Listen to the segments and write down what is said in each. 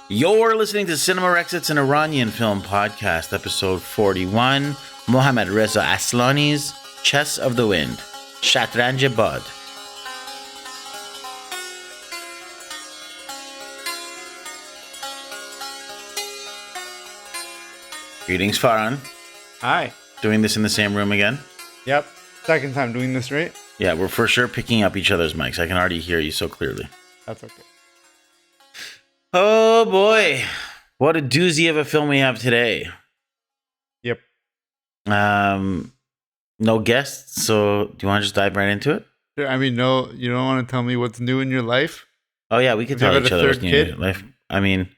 You're listening to Cinema Rex. It's an Iranian film podcast, episode 41. Mohammad Reza Aslani's Chess of the Wind, Shatranj Bad. Greetings, Farhan. Hi. Doing this in the same room again? Yep. Second time doing this, right? Yeah, we're for sure picking up each other's mics. I can already hear you so clearly. That's okay. Oh boy, what a doozy of a film we have today. Yep. No guests, so do you want to just dive right into it? I mean, no, you don't want to tell me what's new in your life? Oh yeah, we could Have tell you each had a other what's third new kid? in life. I mean,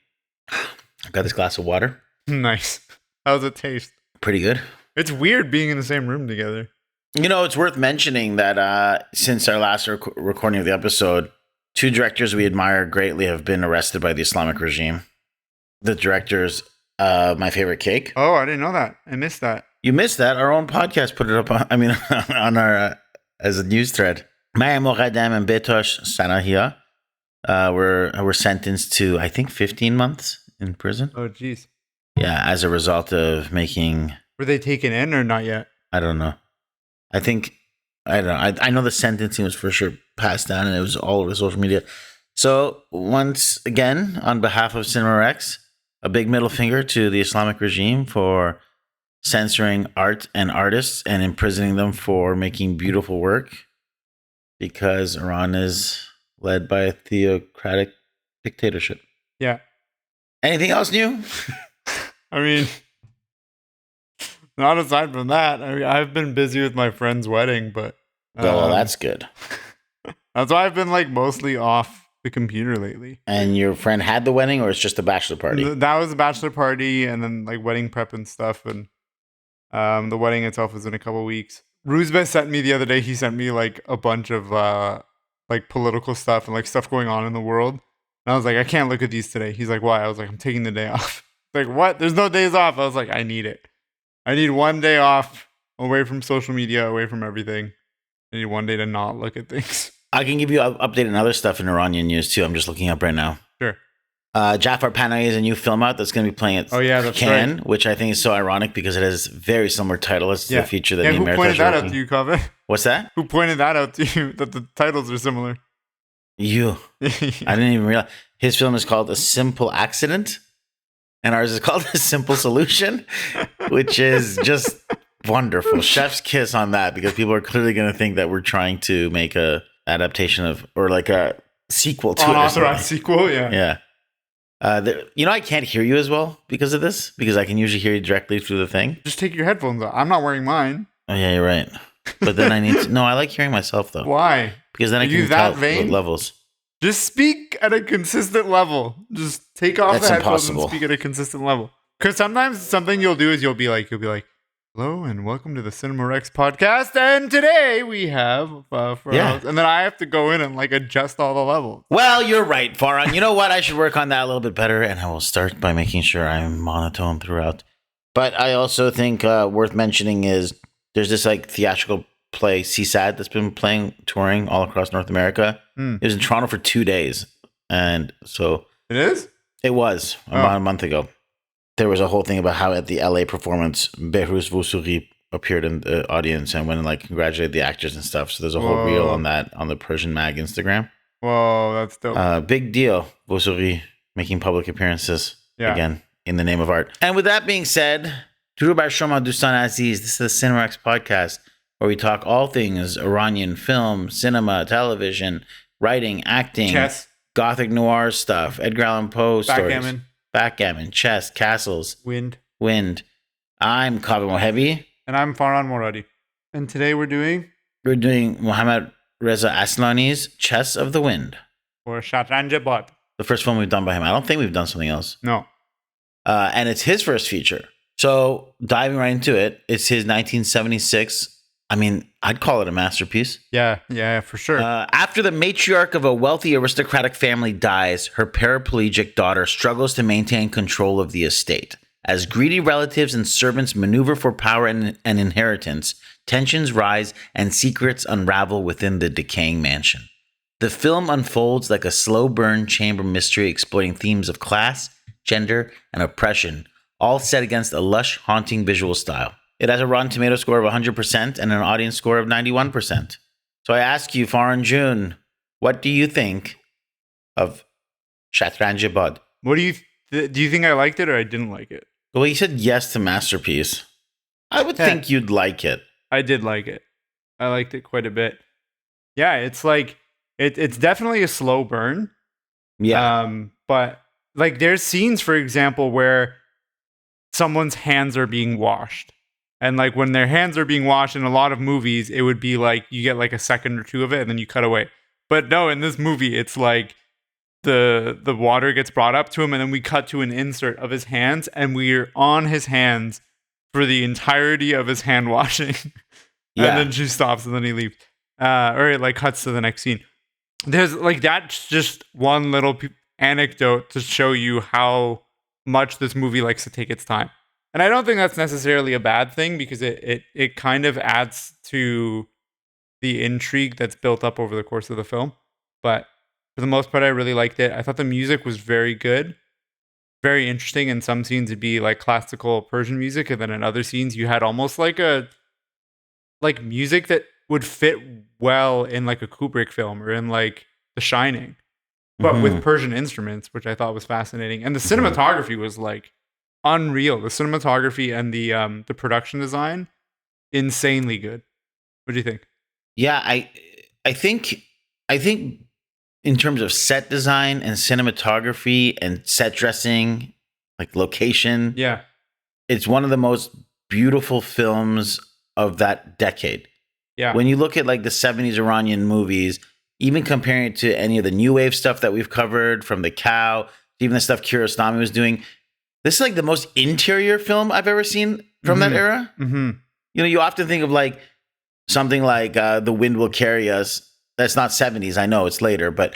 I got this glass of water. Nice. How's it taste? Pretty good. It's weird being in the same room together. You know, it's worth mentioning that since our last recording of the episode, two directors we admire greatly have been arrested by the Islamic regime. The directors, My Favorite Cake. Oh, I didn't know that. I missed that. You missed that. Our own podcast put it up on, on our as a news thread. Maya Moghadam and Betosh Sanahia were sentenced to, I think, 15 months in prison. Oh, jeez. Yeah, as a result of making... Were they taken in or not yet? I don't know. I know the sentencing was for sure passed down and it was all over social media. So once again, on behalf of Cinema Rex, a big middle finger to the Islamic regime for censoring art and artists and imprisoning them for making beautiful work, because Iran is led by a theocratic dictatorship. Yeah. Anything else new? I mean, not aside from that. I mean, I've been busy with my friend's wedding, but... Well, that's good. That's why I've been like mostly off the computer lately. And your friend had the wedding, or it's just a bachelor party? That was a bachelor party and then like wedding prep and stuff. And the wedding itself was in a couple weeks. Ruzbe sent me the other day, he sent me like a bunch of like political stuff and like stuff going on in the world. And I was like, I can't look at these today. He's like, why? I was like, I'm taking the day off. Like, what? There's no days off. I was like, I need it. I need one day off away from social media, away from everything. I need one day to not look at things. I can give you an update on other stuff in Iranian news too. I'm just looking up right now. Sure. Jafar Panahi is a new film out that's going to be playing at Cannes, right. Which I think is so ironic because it has very similar title as the feature that who pointed that out to you, Kaveh? What's that? Who pointed that out to you, that the titles are similar? You. I didn't even realize. His film is called A Simple Accident, and ours is called A Simple Solution, which is just wonderful. Chef's kiss on that, because people are clearly going to think that we're trying to make a adaptation of, or like a sequel to unauthorized sequel. Yeah. I can't hear you as well because of this, because I can usually hear you directly through the thing. Just take your headphones off. I'm not wearing mine. Oh yeah, you're right. But then I need to. No, I like hearing myself though. Why? Because then I can tell what levels. Just speak at a consistent level. Just take off the headphones and speak at a consistent level. Because sometimes something you'll do is you'll be like, hello and welcome to the Cinema Rex podcast. And today we have, and then I have to go in and like adjust all the levels. Well, you're right, Farhan. You know what? I should work on that a little bit better, and I will start by making sure I'm monotone throughout. But I also think worth mentioning is there's this like theatrical play, CSAD, that's been touring all across North America. It was in Toronto for 2 days. And so... It is? It was about a month ago. There was a whole thing about how at the LA performance, Behruz Vosuri appeared in the audience and went and like congratulated the actors and stuff. So there's a whole reel on that on the Persian Mag Instagram. Whoa, that's dope. Big deal. Vosuri making public appearances again in the name of art. And with that being said, Duru Bar Shoma Dustan Aziz, this is the Cinema Rex podcast where we talk all things Iranian film, cinema, television, writing, acting, chess, gothic noir stuff, Edgar Allan Poe stories. Backgammon, chess, castles, wind. I'm Kaveh Mohebi. And I'm Farhan Moradi. And today we're doing Mohammad Reza Aslani's Chess of the Wind. Or Shatranj Bad. The first film we've done by him. I don't think we've done something else. No. And it's his first feature. So diving right into it, it's his 1976. I mean, I'd call it a masterpiece. Yeah, for sure. After the matriarch of a wealthy aristocratic family dies, her paraplegic daughter struggles to maintain control of the estate. As greedy relatives and servants maneuver for power and inheritance, tensions rise and secrets unravel within the decaying mansion. The film unfolds like a slow burn chamber mystery exploiting themes of class, gender, and oppression, all set against a lush, haunting visual style. It has a Rotten Tomato score of 100% and an audience score of 91%. So I ask you, Faran June, what do you think of Shatranj Bud? What do you think I liked it or I didn't like it? Well, you said yes to Masterpiece. I would think you'd like it. I did like it. I liked it quite a bit. Yeah, it's like it's definitely a slow burn. Yeah. But like there's scenes, for example, where someone's hands are being washed. And like when their hands are being washed in a lot of movies, it would be like you get like a second or two of it and then you cut away. But no, in this movie, it's like the water gets brought up to him and then we cut to an insert of his hands and we're on his hands for the entirety of his hand washing. Yeah. And then she stops and then he leaves. Or it like cuts to the next scene. There's like that's just one little anecdote to show you how much this movie likes to take its time. And I don't think that's necessarily a bad thing because it kind of adds to the intrigue that's built up over the course of the film. But for the most part, I really liked it. I thought the music was very good, very interesting. In some scenes, it'd be like classical Persian music, and then in other scenes, you had almost like music that would fit well in like a Kubrick film or in like The Shining, but with Persian instruments, which I thought was fascinating. And the cinematography was like unreal. The cinematography and the production design, insanely good. What do you think? Yeah, I think in terms of set design and cinematography and set dressing, like location, Yeah, it's one of the most beautiful films of that decade. yeah. When you look at like the 70s Iranian movies, even comparing it to any of the new wave stuff that we've covered, from The Cow, even the stuff Kiarostami was doing, this is like the most interior film I've ever seen from that era. Mm-hmm. You know, you often think of like something like The Wind Will Carry Us. That's not 70s, I know it's later, but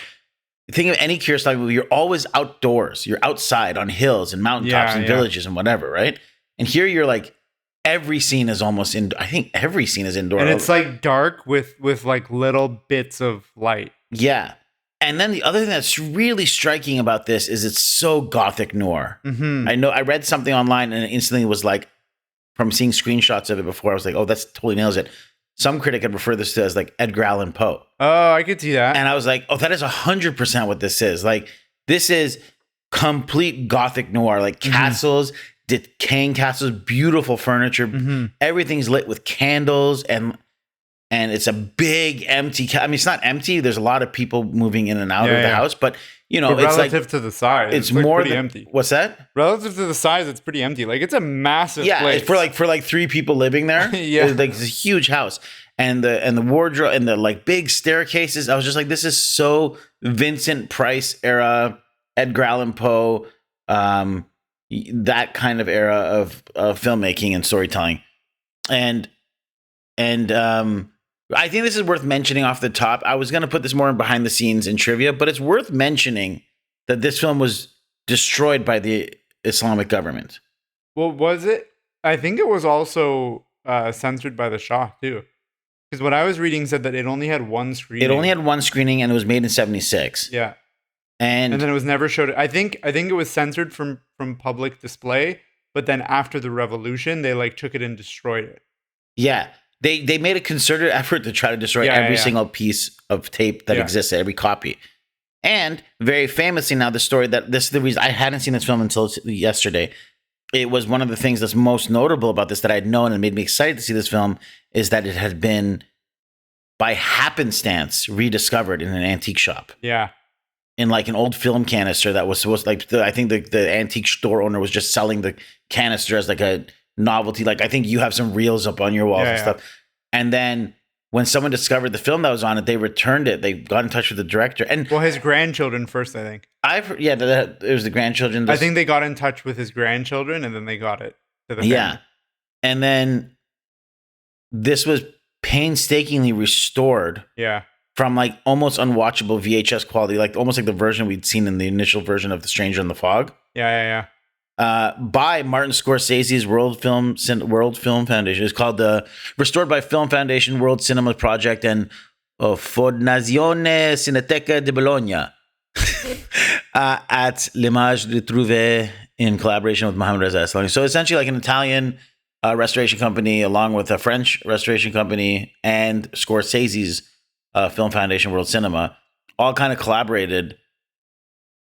think of any Kiarostami movie, you're always outdoors. You're outside on hills and mountaintops and villages and whatever, right? And here you're like, every scene is almost in. I think every scene is indoor, and it's like dark with like little bits of light. Yeah, and then the other thing that's really striking about this is it's so gothic noir. Mm-hmm. I know I read something online and it instantly was like, from seeing screenshots of it before, I was like, oh, that's totally nails it. Some critic had referred this to as like Edgar Allan Poe. Oh, I could see that. And I was like, oh, that is 100% what this is. Like, this is complete gothic noir, like castles, decaying castles, beautiful furniture. Everything's lit with candles, and it's a big empty. I mean, it's not empty. There's a lot of people moving in and out of the house, but you know, but it's relative like, to the size, it's like more pretty than empty. What's that? Relative to the size, it's pretty empty. Like it's a massive place. It's for like 3 people living there. Yeah, it's like it's a huge house, and the wardrobe and the like big staircases. I was just like, this is so Vincent Price era, Edgar Allan Poe, that kind of era of filmmaking and storytelling, and I think this is worth mentioning off the top. I was going to put this more in behind the scenes in trivia, but it's worth mentioning that this film was destroyed by the Islamic government. Well, was it? I think it was also censored by the Shah too, because what I was reading said that it only had one screening. It only had one screening, and it was made in '76. Yeah, and then it was never showed. I think it was censored from public display, but then after the revolution, they like took it and destroyed it. Yeah. They made a concerted effort to try to destroy every single piece of tape that existed, every copy. And very famously now, the story that this is the reason I hadn't seen this film until yesterday. It was one of the things that's most notable about this that I'd known and made me excited to see this film is that it had been by happenstance rediscovered in an antique shop. Yeah. In like an old film canister that was supposed to, like, I think the antique store owner was just selling the canister as like a novelty. Like, I think you have some reels up on your walls and stuff. And then when someone discovered the film that was on it, they returned it. They got in touch with the director. And well, his grandchildren first, I think. It was the grandchildren. I think they got in touch with his grandchildren and then they got it to the family. Yeah. And then this was painstakingly restored. Yeah. From like almost unwatchable VHS quality, like almost like the version we'd seen in the initial version of The Stranger in the Fog. Yeah. By Martin Scorsese's World Film Foundation. It's called the Restored by Film Foundation World Cinema Project and Fondazione Cineteca di Bologna at l'Image Retrouvée in collaboration with Mohammad Reza Aslani. So essentially like an Italian restoration company along with a French restoration company and Scorsese's Film Foundation World Cinema all kind of collaborated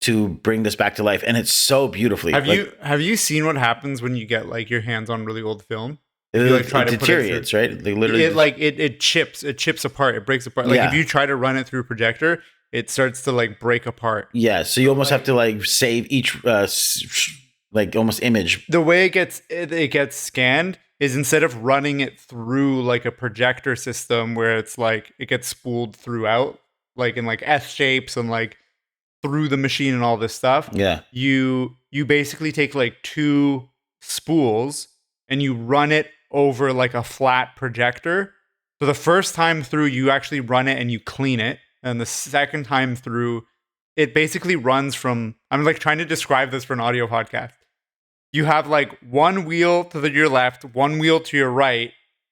to bring this back to life. And it's so beautifully. Have you seen what happens when you get like your hands on really old film? It deteriorates, right? They literally it chips apart, it breaks apart. Like if you try to run it through a projector, it starts to like break apart. Yeah, so you almost have to like save each like almost image. The way it gets scanned is instead of running it through like a projector system where it's like it gets spooled throughout, like in like S shapes and like through the machine and all this stuff. Yeah, you basically take like 2 spools and you run it over like a flat projector. So the first time through, you actually run it and you clean it. And the second time through, it basically runs from, I'm like trying to describe this for an audio podcast. You have like one wheel to your left, one wheel to your right,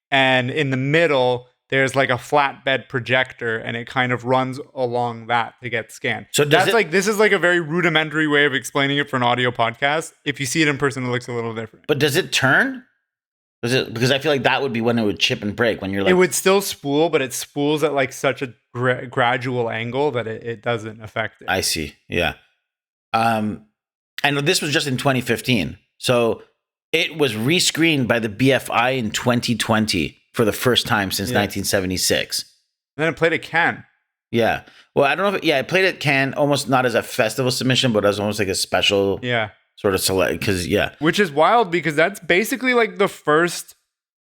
and in the middle, there's like a flatbed projector, and it kind of runs along that to get scanned. So this is like a very rudimentary way of explaining it for an audio podcast. If you see it in person, it looks a little different. But does it turn? Because I feel like that would be when it would chip and break. When you're like, it would still spool, but it spools at like such a gradual angle that it doesn't affect it. I see. Yeah. And this was just in 2015. So it was rescreened by the BFI in 2020 for the first time since 1976. And then it played at Cannes. Yeah. Well, I don't know if it played at Cannes almost not as a festival submission, but as almost like a special sort of select. Because which is wild because that's basically like the first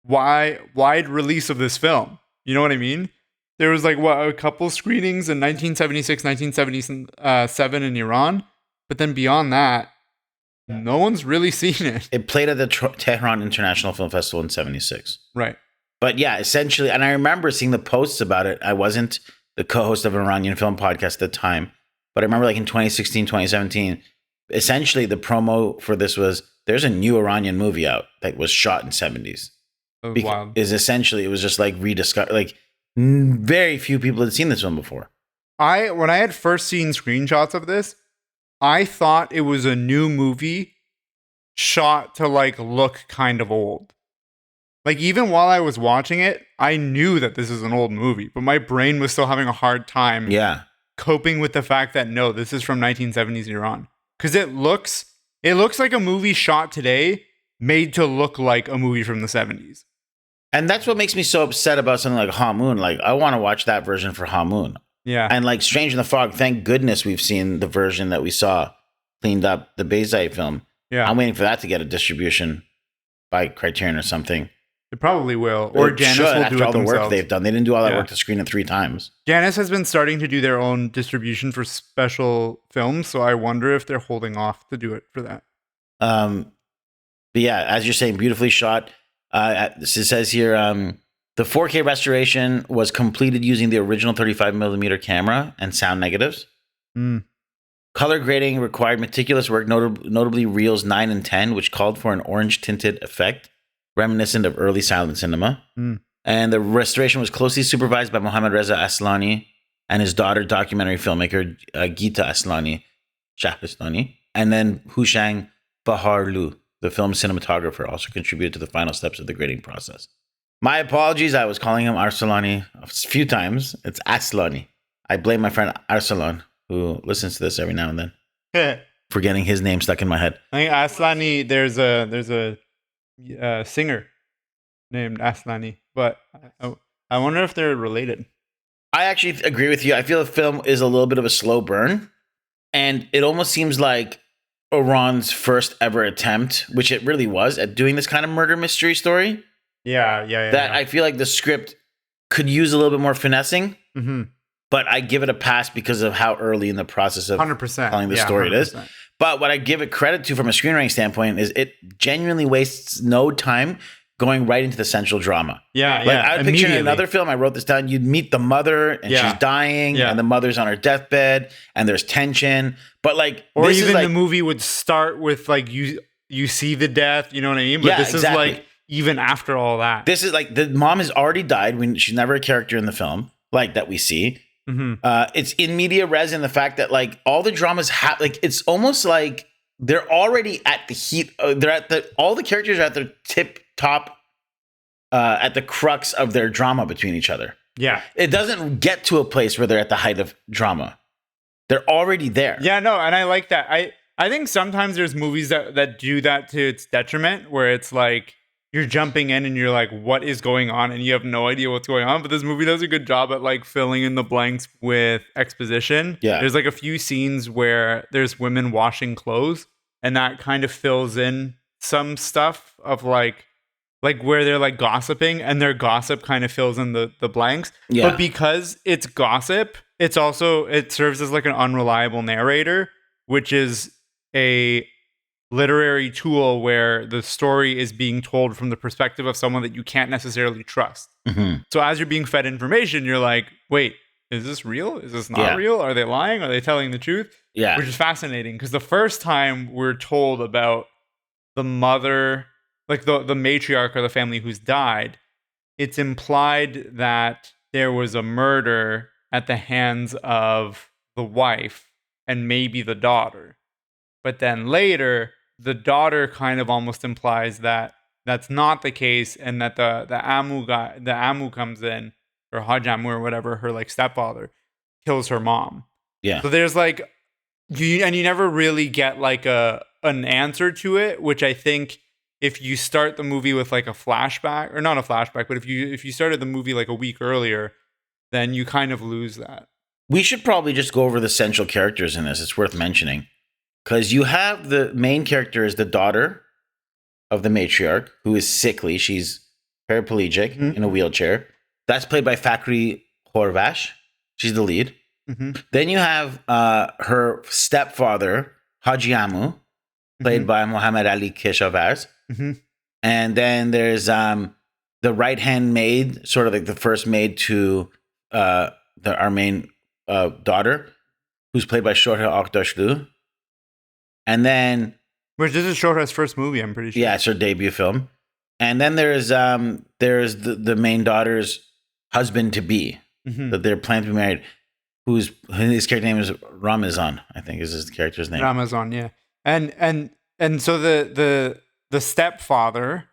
wide release of this film. You know what I mean? There was like a couple screenings in 1976, 1977 in Iran, but then beyond that, no one's really seen it. It played at the Tehran International Film Festival in 76. Right. But yeah, essentially, and I remember seeing the posts about it. I wasn't the co-host of an Iranian film podcast at the time, but I remember like in 2016, 2017, essentially the promo for this was, there's a new Iranian movie out that was shot in 70s. That was wild. It was just like rediscovered, like very few people had seen this one before. When I had first seen screenshots of this, I thought it was a new movie shot to like look kind of old. Like even while I was watching it, I knew that this is an old movie, but my brain was still having a hard time coping with the fact that no, this is from 1970s Iran. Because it looks like a movie shot today made to look like a movie from the 70s. And that's what makes me so upset about something like Hamoon. Like I want to watch that version for Hamoon. Yeah. And like Strange in the Fog, thank goodness we've seen the version that we saw cleaned up, the Bayzite film. Yeah. I'm waiting for that to get a distribution by Criterion or something. It probably will. Or Janus will do it all the themselves. work they've done. They didn't do all that work to screen it 3 times. Janus has been starting to do their own distribution for special films, so I wonder if they're holding off to do it for that. But yeah, as you're saying, beautifully shot. It says here, the 4K restoration was completed using the original 35mm camera and sound negatives. Color grading required meticulous work, notably reels 9 and 10, which called for an orange tinted effect, reminiscent of early silent cinema. And the restoration was closely supervised by Mohammad Reza Aslani and his daughter, documentary filmmaker Geeta Aslani, Shah Aslani, and then Hushang Baharlu, the film cinematographer, also contributed to the final steps of the grading process. My apologies, I was calling him Arsalani a few times. It's Aslani. I blame my friend Arsalan, who listens to this every now and then, for getting his name stuck in my head. I think Aslani, there's a singer named Aslani, but I wonder if they're related. I actually agree with you. I feel the film is a little bit of a slow burn, and it almost seems like Iran's first ever attempt, which it really was, at doing this kind of murder mystery story. That I feel like the script could use a little bit more finessing, but I give it a pass because of how early in the process of 100%. telling the story 100%. It is. But what I give it credit to from a screenwriting standpoint is it genuinely wastes no time going right into the central drama. I would picture in another film, I wrote this down, you'd meet the mother and she's dying and the mother's on her deathbed and there's tension. But like, or even the movie would start with like, you see the death, you know what I mean? But this is like, even after all that. This is like, the mom has already died. She's never a character in the film, like that we see. It's in media res in the fact that like all the dramas like it's almost like they're already at the heat. All the characters are at their tip top, at the crux of their drama between each other. Yeah. It doesn't get to a place where they're at the height of drama. They're already there. Yeah, no, and I like that. I think sometimes there's movies that do that to its detriment, where it's like you're jumping in and you're like, what is going on? And you have no idea what's going on. But this movie does a good job at like filling in the blanks with exposition. Yeah. There's like a few scenes where there's women washing clothes, and that kind of fills in some stuff of like where they're like gossiping, and their gossip kind of fills in the blanks. Yeah. But because it's gossip, it serves as like an unreliable narrator, which is a literary tool where the story is being told from the perspective of someone that you can't necessarily trust. Mm-hmm. So as you're being fed information, you're like, wait, is this real? Is this not Yeah. real? Are they lying? Are they telling the truth? Yeah. Which is fascinating, because the first time we're told about the mother, like the matriarch of the family who's died, it's implied that there was a murder at the hands of the wife and maybe the daughter. But then later, the daughter kind of almost implies that that's not the case, and that the Amu comes in, or Haj Amu or whatever, her like stepfather, kills her mom. Yeah. So there's like you never really get like an answer to it, which I think if you start the movie with like a flashback, or not a flashback, but if you started the movie like a week earlier, then you kind of lose that. We should probably just go over the central characters in this. It's worth mentioning. Because you have the main character is the daughter of the matriarch, who is sickly. She's paraplegic in a wheelchair. That's played by Fakhri Horvash. She's the lead. Mm-hmm. Then you have her stepfather, Haji Amu, played by Mohammad Ali Keshavaz. Mm-hmm. And then there's the right-hand maid, sort of like the first maid to our main daughter, who's played by Shohreh Akdashlu. And then, which this is Shohreh's first movie, I'm pretty sure. Yeah, it's her debut film. And then there's the main daughter's husband to be, that they're planning to be married, his character name is Ramazan, I think is his character's name. Ramazan, yeah. And so the stepfather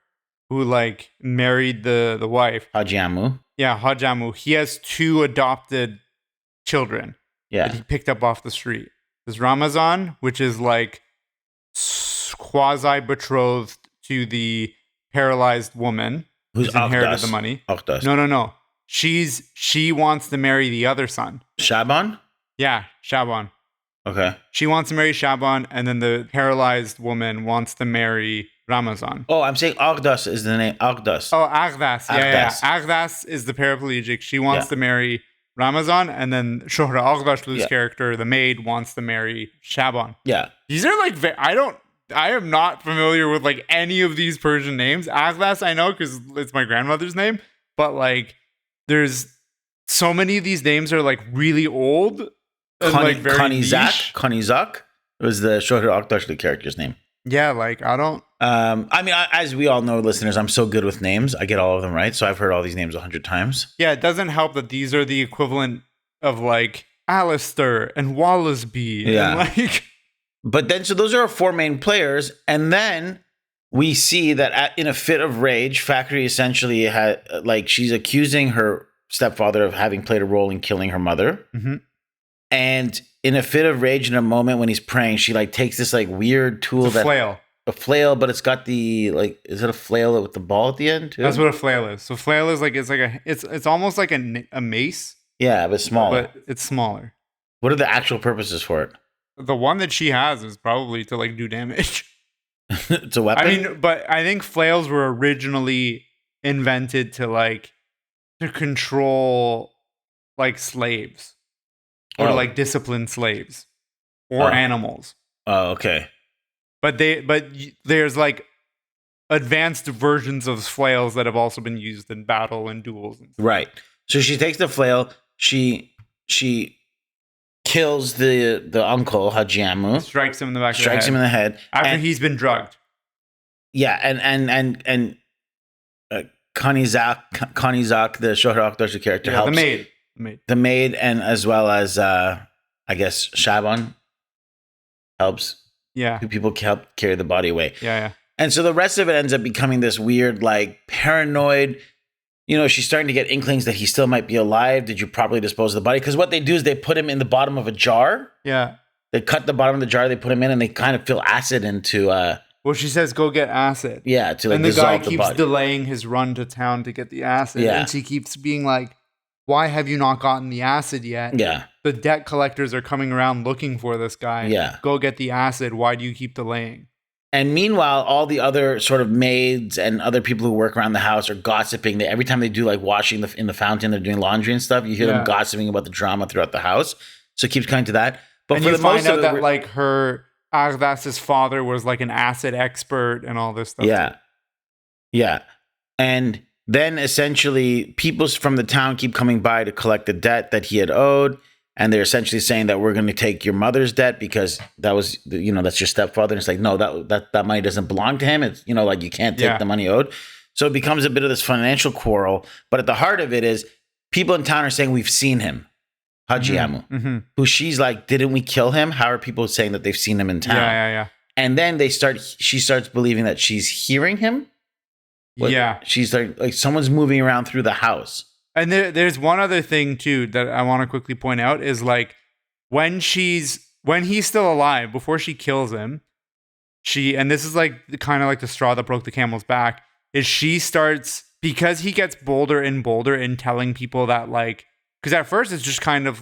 who like married the wife, Haji Amu. Yeah, Haj Amu. He has 2 adopted children that he picked up off the street. There's Ramazan, which is like quasi betrothed to the paralyzed woman who's inherited the money. Akdas. No. She wants to marry the other son. Shaban? Yeah, Shaban. Okay. She wants to marry Shaban, and then the paralyzed woman wants to marry Ramazan. Oh, I'm saying Akdas is the name. Akdas. Oh, Agdas. Yeah. Agdas is the paraplegic. She wants to marry Ramazan, and then Shohreh Aghdashlu's character, the maid, wants to marry Shaban. Yeah. These are like, I am not familiar with like any of these Persian names. Agdas, I know because it's my grandmother's name, but like there's so many of these names are like really old. And like very Kanizak was the Shohreh Akdashlu character's name. Yeah, like I don't. I mean, as we all know, listeners, I'm so good with names. I get all of them right. So I've heard all these names 100 times. Yeah, it doesn't help that these are the equivalent of like Alistair and Wallasby. Yeah. And like, but then, so those are our 4 main players. And then we see that in a fit of rage, Fakhri essentially had, like, she's accusing her stepfather of having played a role in killing her mother. Mm-hmm. And in a fit of rage, in a moment when he's praying, she like takes this like weird tool, a flail, but it's got the like, is it a flail with the ball at the end too? That's what a flail is. So flail is like it's almost like a mace. Yeah, but smaller. But it's smaller. What are the actual purposes for it? The one that she has is probably to like do damage. It's a weapon. I mean, but I think flails were originally invented to control like slaves. Or to like discipline slaves or animals. Oh, okay. But there's like advanced versions of flails that have also been used in battle and duels. And stuff. Right. So she takes the flail. She kills the uncle Haji Amu. Strikes him in the back. Strikes him in the head after he's been drugged. Yeah, and Kanizak, the Shohreh Akdashlu character, helps. The maid, and as well as I guess Shaban helps Yeah. Two people help carry the body away. Yeah. And so the rest of it ends up becoming this weird, like, paranoid. You know, she's starting to get inklings that he still might be alive. Did you properly dispose of the body? Because what they do is they put him in the bottom of a jar. Yeah. They cut the bottom of the jar, they put him in, and they kind of fill acid into. Well, she says, "Go get acid." Yeah, to like and the dissolve guy the keeps body. delaying his run to town to get the acid. Yeah. And she keeps being like, "Why have you not gotten the acid yet?" Yeah. The debt collectors are coming around looking for this guy. Yeah. Go get the acid. Why do you keep delaying? And meanwhile, all the other sort of maids and other people who work around the house are gossiping. Every time they do like washing in the fountain, they're doing laundry and stuff. You hear them gossiping about the drama throughout the house. So it keeps coming to that. But and for you the find most out of it, that like her Agdas's father was like an acid expert and all this stuff. Yeah. Too. Yeah. And then essentially people from the town keep coming by to collect the debt that he had owed. And they're essentially saying that we're going to take your mother's debt because that was, that's your stepfather. And it's like, no, that money doesn't belong to him. It's, like you can't take the money owed. So it becomes a bit of this financial quarrel. But at the heart of it is people in town are saying we've seen him, Haji Amu, who she's like, didn't we kill him? How are people saying that they've seen him in town? Yeah. And then she starts believing that she's hearing him. She's like someone's moving around through the house. And there's one other thing too that I want to quickly point out is like when he's still alive, before she kills him, and this is like kind of like the straw that broke the camel's back, is she starts, because he gets bolder and bolder in telling people that like, because at first it's just kind of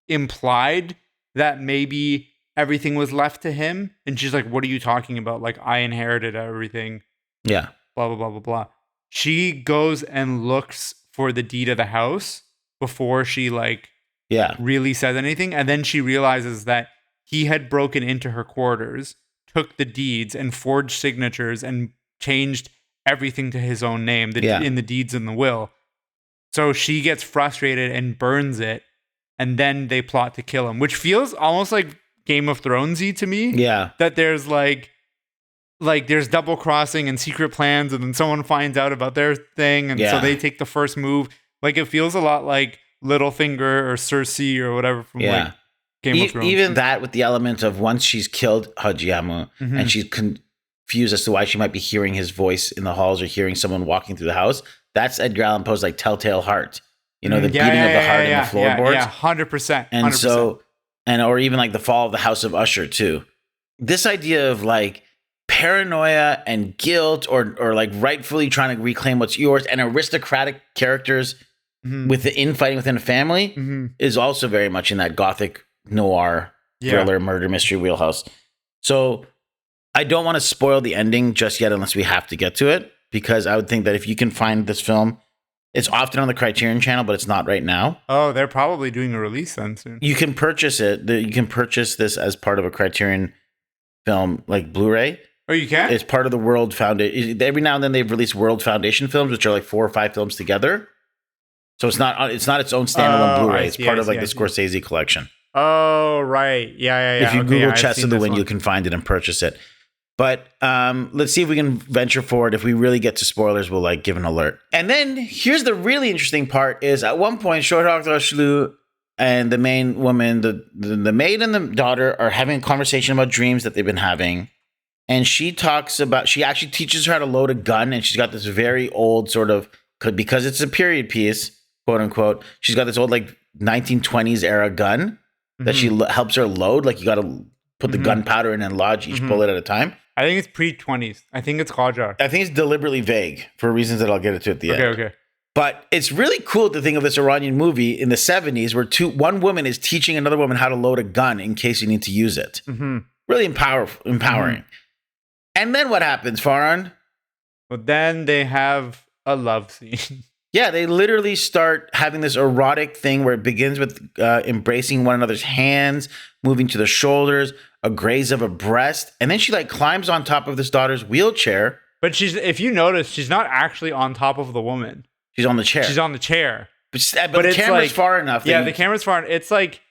implied that maybe everything was left to him, and she's like, what are you talking about? Like, I inherited everything. Yeah. Blah, blah, blah, blah, blah. She goes and looks for the deed of the house before she really says anything. And then she realizes that he had broken into her quarters, took the deeds and forged signatures and changed everything to his own name in the deeds in the will. So she gets frustrated and burns it. And then they plot to kill him, which feels almost like Game of Thrones-y to me. Yeah. That there's like there's double crossing and secret plans, and then someone finds out about their thing, and so they take the first move. Like it feels a lot like Littlefinger or Cersei or whatever from like Game of Thrones. Even that with the element of once she's killed Haji Amu and she's confused as to why she might be hearing his voice in the halls or hearing someone walking through the house. That's Edgar Allan Poe's like telltale heart. The beating of the heart in the floorboards. Yeah, 100%. And so, or even like the fall of the House of Usher too. This idea of like paranoia and guilt or like rightfully trying to reclaim what's yours and aristocratic characters with the infighting within a family is also very much in that gothic noir thriller murder mystery wheelhouse. So I don't want to spoil the ending just yet unless we have to get to it, because I would think that if you can find this film, it's often on the Criterion channel, but it's not right now. Oh, they're probably doing a release then soon. You can purchase it. You can purchase this as part of a Criterion film, like Blu-ray. Oh, you can? It's part of the World Foundation. Every now and then they've released World Foundation films, which are like 4 or 5 films together. So it's not its own standalone Blu-ray. It's part of like the Scorsese collection. Oh, right. Yeah. If you Google Chest of the Wind, you can find it and purchase it. But let's see if we can venture forward. If we really get to spoilers, we'll like give an alert. And then here's the really interesting part is at one point, Shohrag Rashlu and the main woman, the maid and the daughter are having a conversation about dreams that they've been having. And she actually teaches her how to load a gun. And she's got this very old sort of, because it's a period piece, quote unquote, she's got this old like 1920s era gun that she helps her load. Like you got to put the gunpowder in and lodge each bullet at a time. I think it's pre-20s. I think it's Qajar. I think it's deliberately vague for reasons that I'll get into at the end. Okay. But it's really cool to think of this Iranian movie in the 70s where one woman is teaching another woman how to load a gun in case you need to use it. Really empowering. And then what happens, Farhan? Well, then they have a love scene. Yeah, they literally start having this erotic thing where it begins with embracing one another's hands, moving to the shoulders, a graze of a breast, and then she like climbs on top of this daughter's wheelchair. But if you notice, she's not actually on top of the woman. She's on the chair. She's on the chair. But the camera's far enough. Yeah, the camera's far. It's like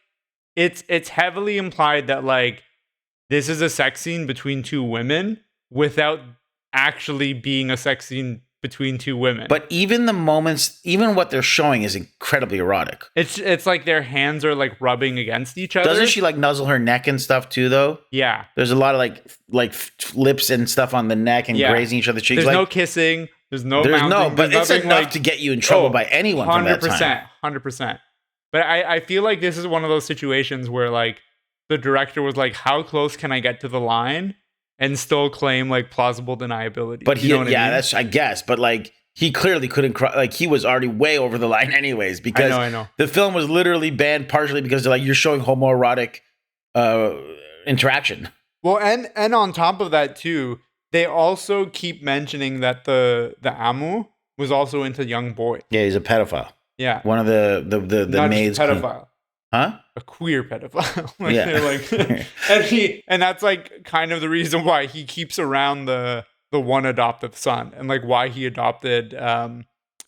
it's heavily implied that like this is a sex scene between two women without actually being a sex scene between two women. But even the moments, even what they're showing is incredibly erotic. It's like their hands are like rubbing against each other. Doesn't she like nuzzle her neck and stuff too, though? Yeah. There's a lot of like lips and stuff on the neck and grazing each other's cheeks. There's like, no kissing. There's no mounting. But it's enough to get you in trouble by anyone from that time. 100%. But I feel like this is one of those situations where like the director was like, how close can I get to the line and still claim like plausible deniability? But you know what I mean? that's, I guess. But like, he clearly couldn't, like, he was already way over the line anyways, because I know. the film was literally banned partially because like you're showing homoerotic interaction. Well, and on top of that too, they also keep mentioning that the Amu was also into young boys. Yeah, he's a pedophile. Yeah. One of the Not maids. just a pedophile. Huh? A queer pedophile. Like, yeah. They're like, and that's like kind of the reason why he keeps around the one adoptive son, and like why he adopted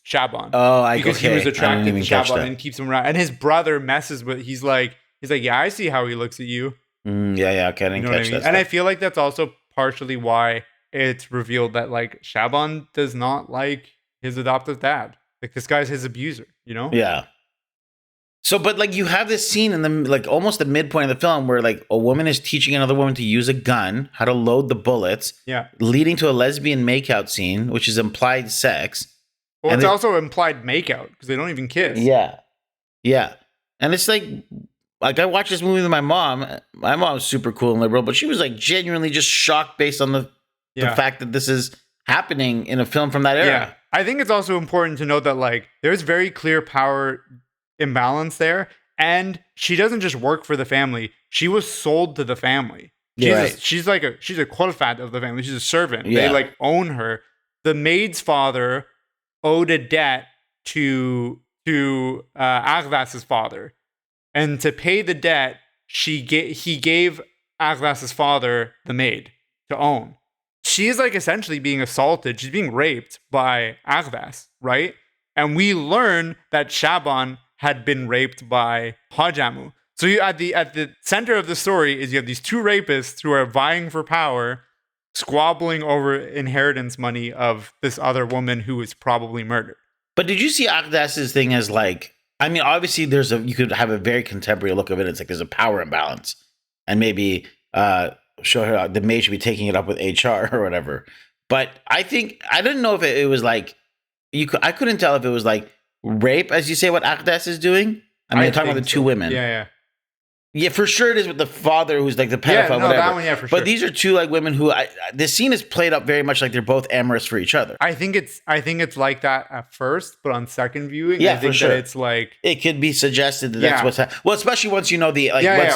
Shaban. Because he was attracted to Shaban and keeps him around. And his brother messes with. He's like, yeah, I see how he looks at you. Yeah. Okay, I didn't catch that. And I feel like that's also partially why it's revealed that like Shaban does not like his adoptive dad. Like this guy's his abuser. You know? Yeah. So, but like you have this scene in the like almost the midpoint of the film where like a woman is teaching another woman to use a gun, how to load the bullets, leading to a lesbian makeout scene, which is implied sex. Well, and it's also implied makeout because they don't even kiss. Yeah, and it's like I watched this movie with my mom. My mom's super cool and liberal, but she was like genuinely just shocked based on the fact that this is happening in a film from that era. Yeah, I think it's also important to note that like there's very clear power imbalance there, and she doesn't just work for the family, she was sold to the family. She's a qualified of the family, she's a servant. They like own her. The maid's father owed a debt to Aglas's father, and to pay the debt he gave Aglas's father the maid to own. She is like essentially being assaulted, she's being raped by Aglas, right? And we learn that Shaban had been raped by Hajamu. So you at the center of the story is you have these two rapists who are vying for power, squabbling over inheritance money of this other woman who was probably murdered. But did you see Agdas's thing as like, I mean, obviously you could have a very contemporary look of it. It's like there's a power imbalance, and maybe show her the maid should be taking it up with HR or whatever. But I didn't know if it was like I couldn't tell if it was like rape, as you say, what Agdas is doing. I mean, you're talking about the two women. Yeah, for sure it is with the father who's like the pedophile, whatever. That one, for sure. But these are two like women who this scene is played up very much like they're both amorous for each other. I think it's like that at first, but on second viewing, I think that it's like it could be suggested that that's what's happening. Well, especially once you know the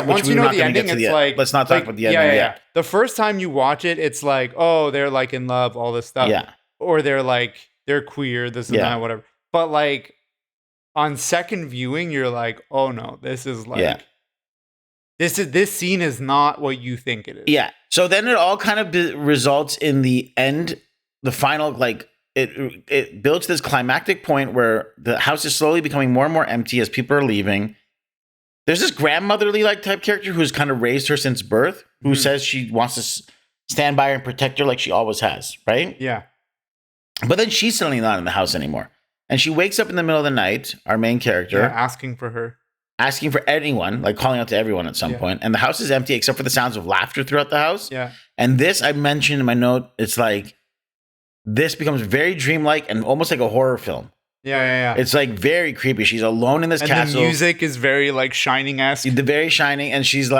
once you know the ending, it's like let's not talk about the ending yet. The first time you watch it, it's like, oh, they're like in love, all this stuff. Yeah. Or they're queer, this and that, whatever. But like on second viewing, you're like, oh no, this is like this scene is not what you think it is. Yeah. So then it all kind of results in the end, the final, like it builds this climactic point where the house is slowly becoming more and more empty as people are leaving. There's this grandmotherly like type character who's kind of raised her since birth, who says she wants to stand by her and protect her like she always has, right? Yeah. But then she's suddenly not in the house anymore. And she wakes up in the middle of the night, our main character. Asking for anyone, like calling out to everyone at some point. And the house is empty except for the sounds of laughter throughout the house. Yeah. And this, I mentioned in my note, it's like, this becomes very dreamlike and almost like a horror film. Yeah. It's like very creepy. She's alone in this castle. The music is very like Shining-esque. The very Shining. And she's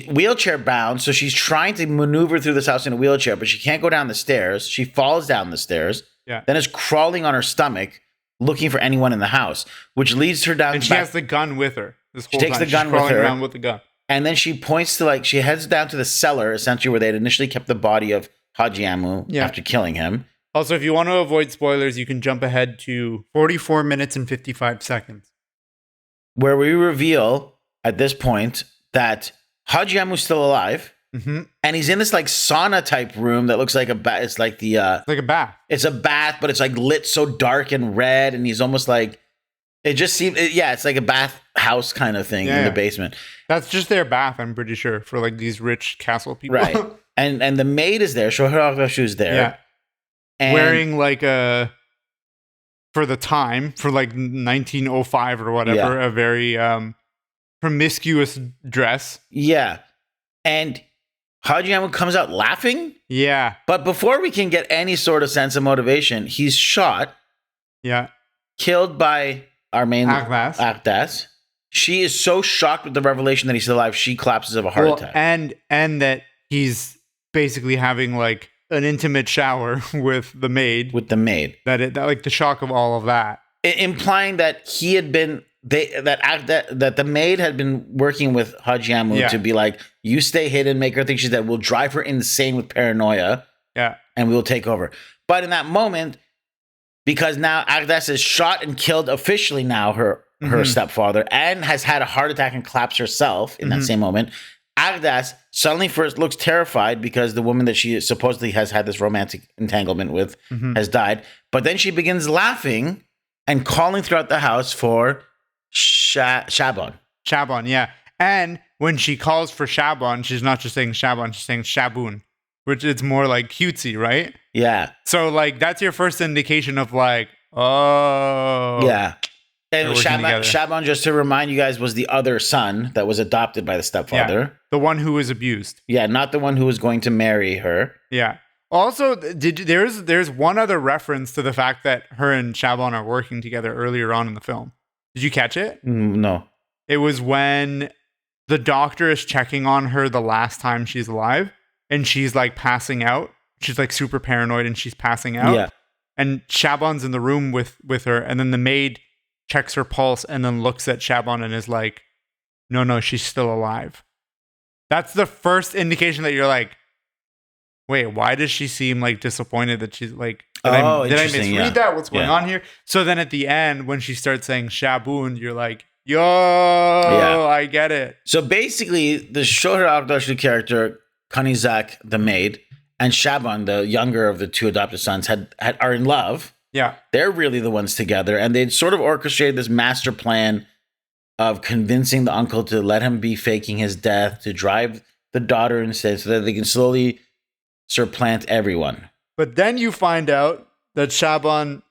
wheelchair bound. So she's trying to maneuver through this house in a wheelchair, but she can't go down the stairs. She falls down the stairs. Yeah. Then is crawling on her stomach, looking for anyone in the house, which leads her down. And she has the gun with her this whole time. She takes the gun with her. Around with the gun. And then she points to she heads down to the cellar, essentially where they had initially kept the body of Haji Amu after killing him. Also, if you want to avoid spoilers, you can jump ahead to 44 minutes and 55 seconds. Where we reveal at this point that Haji Amu's still alive. Mm-hmm. And he's in this like sauna type room that looks like a bath. It's like like a bath. It's a bath, but it's like lit so dark and red, and he's almost like it just seems. It's like a bath house kind of thing in the basement. That's just their bath, I'm pretty sure, for like these rich castle people. Right. And the maid is there. Shohrah is there. Yeah. And wearing like for the time, for like 1905 or whatever, a very promiscuous dress. Yeah. And Hajiyamu comes out laughing. Yeah. But before we can get any sort of sense of motivation, he's shot. Yeah. Killed by our main Akdas. She is so shocked with the revelation that he's still alive, she collapses of a heart attack. And that he's basically having like an intimate shower with the maid. That like the shock of all of that. Implying that he had been that the maid had been working with Hajiyamu to be like, you stay hidden, make her think she's dead. We'll drive her insane with paranoia. Yeah. And we'll take over. But in that moment, because now Agnes is shot and killed officially now, her stepfather, and has had a heart attack and collapsed herself in that same moment, Agnes suddenly first looks terrified because the woman that she supposedly has had this romantic entanglement with has died. But then she begins laughing and calling throughout the house for Shaban. Shaban, yeah. And when she calls for Shaban, she's not just saying Shaban, she's saying Shabun, which is more like cutesy, right? Yeah. So like that's your first indication of like, oh. Yeah. And Shaban, just to remind you guys, was the other son that was adopted by the stepfather. Yeah, the one who was abused. Yeah, not the one who was going to marry her. Yeah. Also, there's one other reference to the fact that her and Shaban are working together earlier on in the film. Did you catch it? No. It was when the doctor is checking on her the last time she's alive, and she's like passing out. She's like super paranoid and she's passing out. Yeah. And Shaban's in the room with her, and then the maid checks her pulse and then looks at Shaban and is like, no, she's still alive. That's the first indication that you're like, wait, why does she seem like disappointed that she's like, did I misread that? What's going on here? So then at the end, when she starts saying Shabun, you're like, yo, I get it. So basically, the Shohar Akdashli character, Kanizak, the maid, and Shaban, the younger of the two adopted sons, are in love. Yeah. They're really the ones together. And they'd sort of orchestrated this master plan of convincing the uncle to let him be faking his death, to drive the daughter instead so that they can slowly supplant everyone. But then you find out that Shaban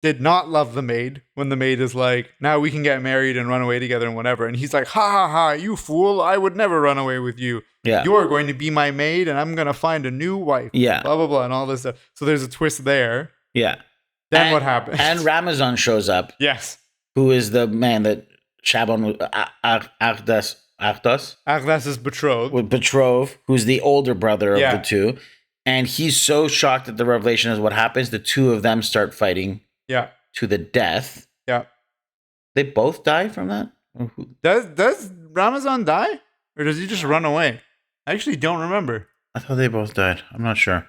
did not love the maid when the maid is like, now we can get married and run away together and whatever. And he's like, ha, you fool. I would never run away with you. Yeah. You're going to be my maid and I'm going to find a new wife. Yeah. Blah, blah, blah, and all this stuff. So there's a twist there. Yeah. Then what happens? And Ramazan shows up. Yes. Who is the man that Shaban Agnes is betrothed, who's the older brother of the two. And he's so shocked at the revelation as what happens. The two of them start fighting to the death. Yeah. They both die from that? Does Ramazan die? Or does he just run away? I actually don't remember. I thought they both died. I'm not sure.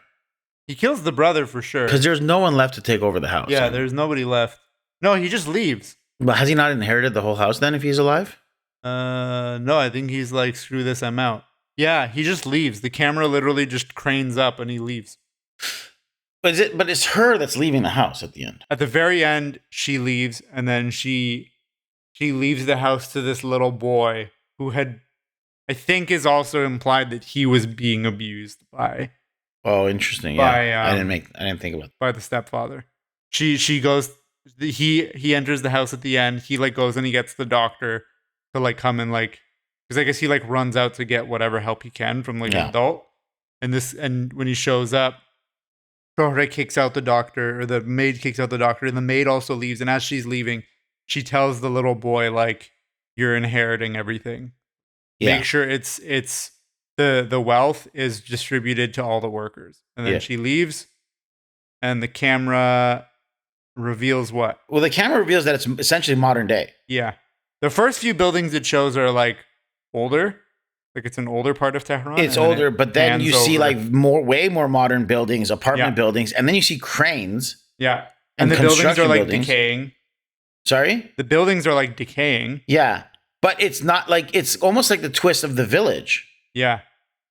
He kills the brother for sure. Because there's no one left to take over the house. Yeah, there's nobody left. No, he just leaves. But has he not inherited the whole house then if he's alive? No, I think he's like, screw this, I'm out. Yeah, he just leaves. The camera literally just cranes up and he leaves. But it's her that's leaving the house at the end. At the very end, she leaves, and then she leaves the house to this little boy who had, I think, is also implied that he was being abused by. Oh, interesting. Yeah, I didn't think about that. By the stepfather. She goes. He enters the house at the end. He like goes and he gets the doctor to like come and like, because I guess he like runs out to get whatever help he can from like an adult. And when he shows up, Shohreh kicks out the doctor, or the maid kicks out the doctor, and the maid also leaves. And as she's leaving, she tells the little boy like, "You're inheriting everything. Yeah. Make sure it's the wealth is distributed to all the workers." And then she leaves, and the camera reveals what? Well, the camera reveals that it's essentially modern day. Yeah. The first few buildings it shows are like older. Like it's an older part of Tehran. It's older, but then you see like way more modern buildings, apartment buildings, and then you see cranes. Yeah. And the buildings are like decaying. Sorry? The buildings are like decaying. Yeah. But it's not like, it's almost like the twist of The Village. Yeah.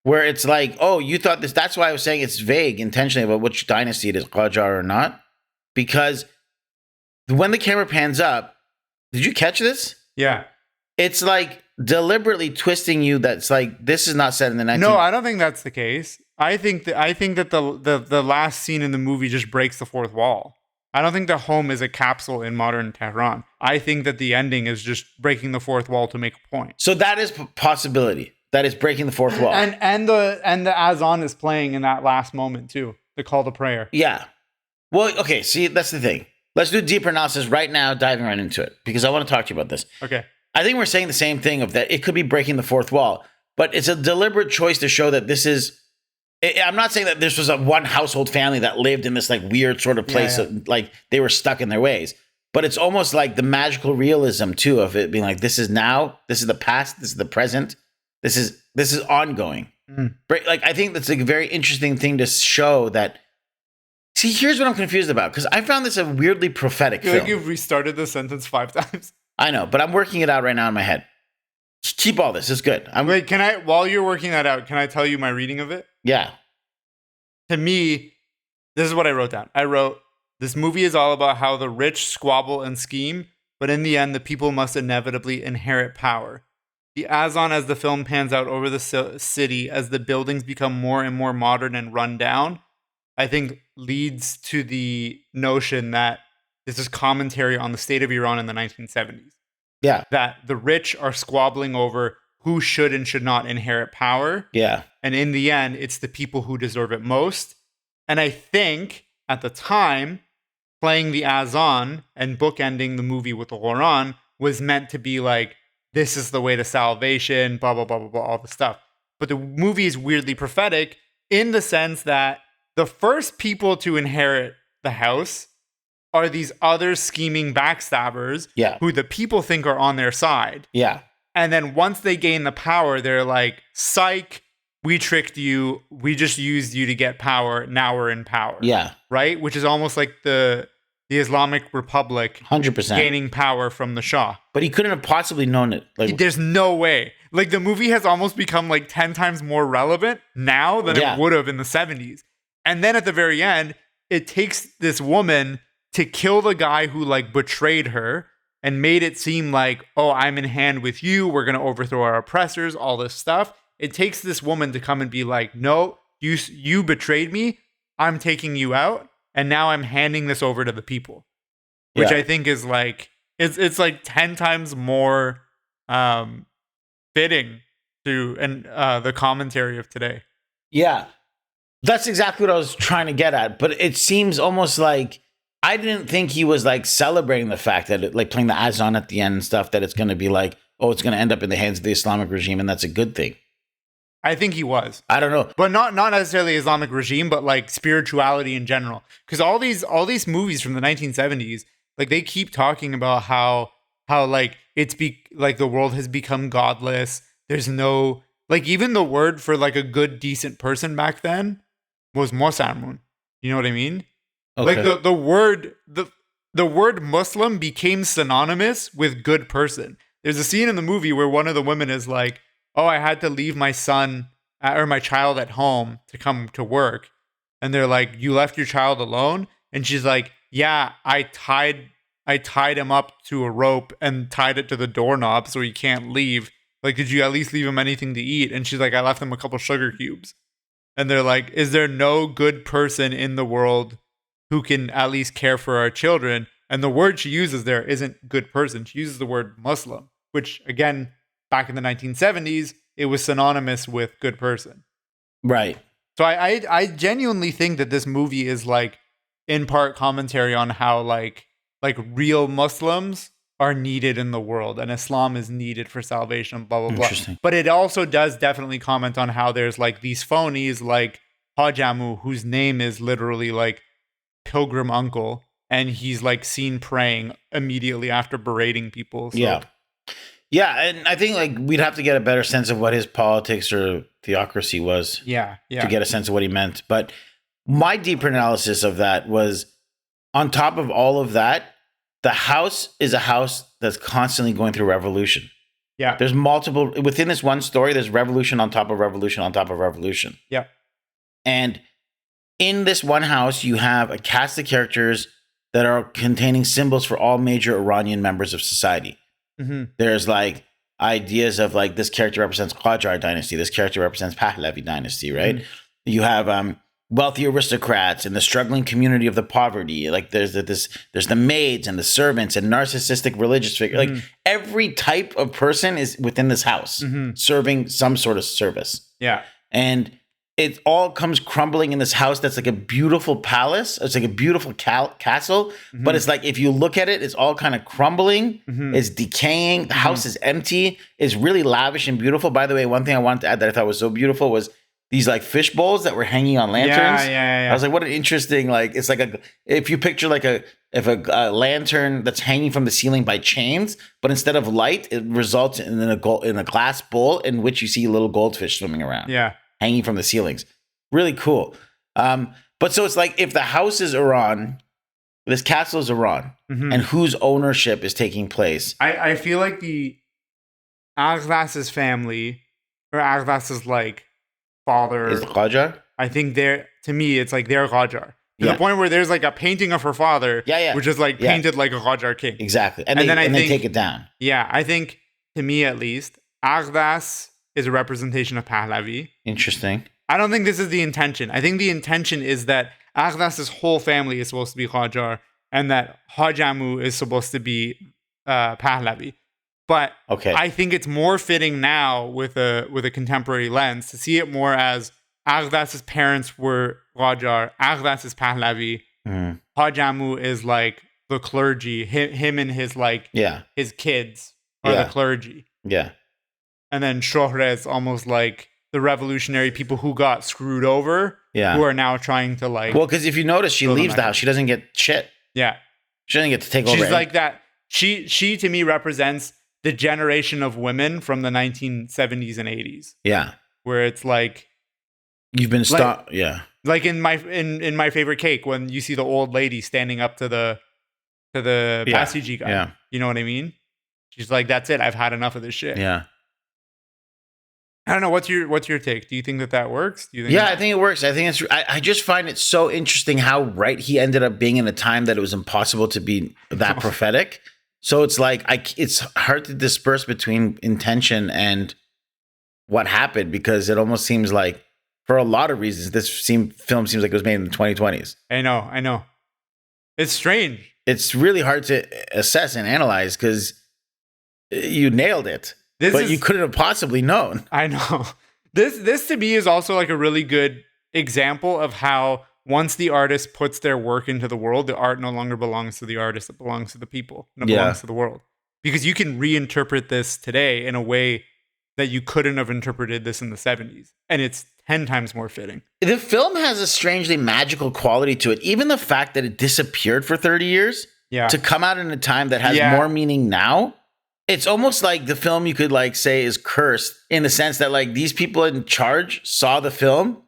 Where it's like, oh, you thought this. That's why I was saying it's vague intentionally about which dynasty it is, Qajar or not. Because when the camera pans up, did you catch this? Yeah. It's like deliberately twisting you that's like, this is not set in the 19th. No, I don't think that's the case. I think that the last scene in the movie just breaks the fourth wall. I don't think the home is a capsule in modern Tehran. I think that the ending is just breaking the fourth wall to make a point. So that is possibility. That is breaking the fourth wall. And the Azan is playing in that last moment too. The call to prayer. Yeah. Well, okay, see, that's the thing. Let's do deeper analysis right now, diving right into it, because I want to talk to you about this. Okay. I think we're saying the same thing of that it could be breaking the fourth wall, but it's a deliberate choice to show that this is. I'm not saying that this was a one household family that lived in this like weird sort of place, like they were stuck in their ways. But it's almost like the magical realism too of it being like, this is now, this is the past, this is the present, this is ongoing. Like I think that's a very interesting thing to show that. See, here's what I'm confused about, because I found this a weirdly prophetic film. Like you've restarted the sentence 5 times. I know, but I'm working it out right now in my head. Keep all this. It's good. Wait, can I, while you're working that out, can I tell you my reading of it? Yeah. To me, this is what I wrote down. I wrote, this movie is all about how the rich squabble and scheme, but in the end, the people must inevitably inherit power. The Azan, as the film pans out over the city, as the buildings become more and more modern and run down, I think leads to the notion that this is commentary on the state of Iran in the 1970s. Yeah. That the rich are squabbling over who should and should not inherit power. Yeah. And in the end, it's the people who deserve it most. And I think at the time, playing the Azan and bookending the movie with the Quran was meant to be like, this is the way to salvation, blah, blah, blah, blah, blah, all the stuff. But the movie is weirdly prophetic in the sense that the first people to inherit the house are these other scheming backstabbers who the people think are on their side. Yeah. And then once they gain the power, they're like, psych, we tricked you. We just used you to get power. Now we're in power. Yeah. Right? Which is almost like the Islamic Republic 100% gaining power from the Shah. But he couldn't have possibly known it. Like, there's no way. Like the movie has almost become like 10 times more relevant now than it would have in the 70s. And then at the very end, it takes this woman to kill the guy who like betrayed her and made it seem like, oh, I'm in hand with you. We're going to overthrow our oppressors, all this stuff. It takes this woman to come and be like, no, you betrayed me. I'm taking you out. And now I'm handing this over to the people, which I think is like, it's like 10 times more fitting to the commentary of today. Yeah. That's exactly what I was trying to get at. But it seems almost like I didn't think he was like celebrating the fact that it, like playing the Azan at the end and stuff, that it's going to be like, oh, it's going to end up in the hands of the Islamic regime. And that's a good thing. I think he was. I don't know. But not necessarily Islamic regime, but like spirituality in general. Because all these movies from the 1970s, like they keep talking about how like like the world has become godless. There's no, like even the word for like a good, decent person back then was Mosamun. You know what I mean? Okay. Like the word Muslim became synonymous with good person. There's a scene in the movie where one of the women is like, oh, I had to leave my son or my child at home to come to work. And they're like, you left your child alone? And she's like, yeah, I tied him up to a rope and tied it to the doorknob so he can't leave. Like, did you at least leave him anything to eat? And she's like, I left him a couple sugar cubes. And they're like, is there no good person in the world who can at least care for our children? And the word she uses there isn't good person. She uses the word Muslim, which again, back in the 1970s, it was synonymous with good person. Right. So I genuinely think that this movie is like in part commentary on how like real Muslims are needed in the world and Islam is needed for salvation, blah, blah, blah. But it also does definitely comment on how there's like these phonies like Hajamu, whose name is literally like Pilgrim Uncle. And he's like seen praying immediately after berating people. So. Yeah. Yeah, and I think like we'd have to get a better sense of what his politics or theocracy was. Yeah. To get a sense of what he meant. But my deeper analysis of that was, on top of all of that, the house is a house that's constantly going through revolution. Yeah. There's multiple, within this one story, there's revolution on top of revolution on top of revolution. Yeah. And in this one house, you have a cast of characters that are containing symbols for all major Iranian members of society. Mm-hmm. There's like ideas of like this character represents Qajar dynasty, this character represents Pahlavi dynasty, right? Mm-hmm. You have wealthy aristocrats and the struggling community of the poverty. Like there's the maids and the servants and narcissistic religious figure. Mhm. Like every type of person is within this house serving some sort of service. Yeah. And it all comes crumbling in this house that's like a beautiful palace. It's like a beautiful castle. But it's like, if you look at it, it's all kind of crumbling. It's decaying. The house is empty. It's really lavish and beautiful. By the way, one thing I wanted to add that I thought was so beautiful was these like fish bowls that were hanging on lanterns. Yeah. I was like, what an interesting, like, it's like if you picture like a lantern that's hanging from the ceiling by chains, but instead of light, it results in a glass bowl in which you see little goldfish swimming around. Yeah. Hanging from the ceilings. Really cool. But so it's like, if the house is Iran, this castle is Iran, and whose ownership is taking place? I feel like the Aghlas's family, or Aghlas's like father, Is Qajar? I think to me, it's like they're Qajar. To Yeah. the point where there's like a painting of her father, which is like painted like a Qajar king. Exactly. And then they take it down. Yeah, I think, to me at least, Aghlas is a representation of Pahlavi. Interesting. I don't think this is the intention. I think the intention is that Aghlas's whole family is supposed to be Qajar, and that Hajamu is supposed to be Pahlavi. But Okay. I think it's more fitting now with a contemporary lens to see it more as Aghlas's parents were Qajar, Aghlas is Pahlavi, Hajamu is like the clergy, him and his like his kids are the clergy. Yeah. And then Shohreh is almost like the revolutionary people who got screwed over, who are now trying to like. Well, because if you notice, she leaves the house. She doesn't get shit. Yeah. She doesn't get to take over. She's like that. She to me represents the generation of women from the 1970s and 80s. Yeah. Where it's like, you've been stopped. Yeah. Like in my favorite cake, when you see the old lady standing up to the Basiji guy. Yeah. You know what I mean? She's like, that's it. I've had enough of this shit. Yeah. I don't know. What's your take? Do you think that works? Do you think? Yeah, I think it works. I think it's. I just find it so interesting how right he ended up being in a time that it was impossible to be that prophetic. So it's like it's hard to disperse between intention and what happened, because it almost seems like, for a lot of reasons, this film seems like it was made in the 2020s. I know. It's strange. It's really hard to assess and analyze because you nailed it. But you couldn't have possibly known. I know. This to me is also like a really good example of how once the artist puts their work into the world, the art no longer belongs to the artist. It belongs to the people. And it belongs to the world. Because you can reinterpret this today in a way that you couldn't have interpreted this in the 70s. And it's 10 times more fitting. The film has a strangely magical quality to it. Even the fact that it disappeared for 30 years to come out in a time that has more meaning now. It's almost like the film, you could like say, is cursed in the sense that like these people in charge saw the film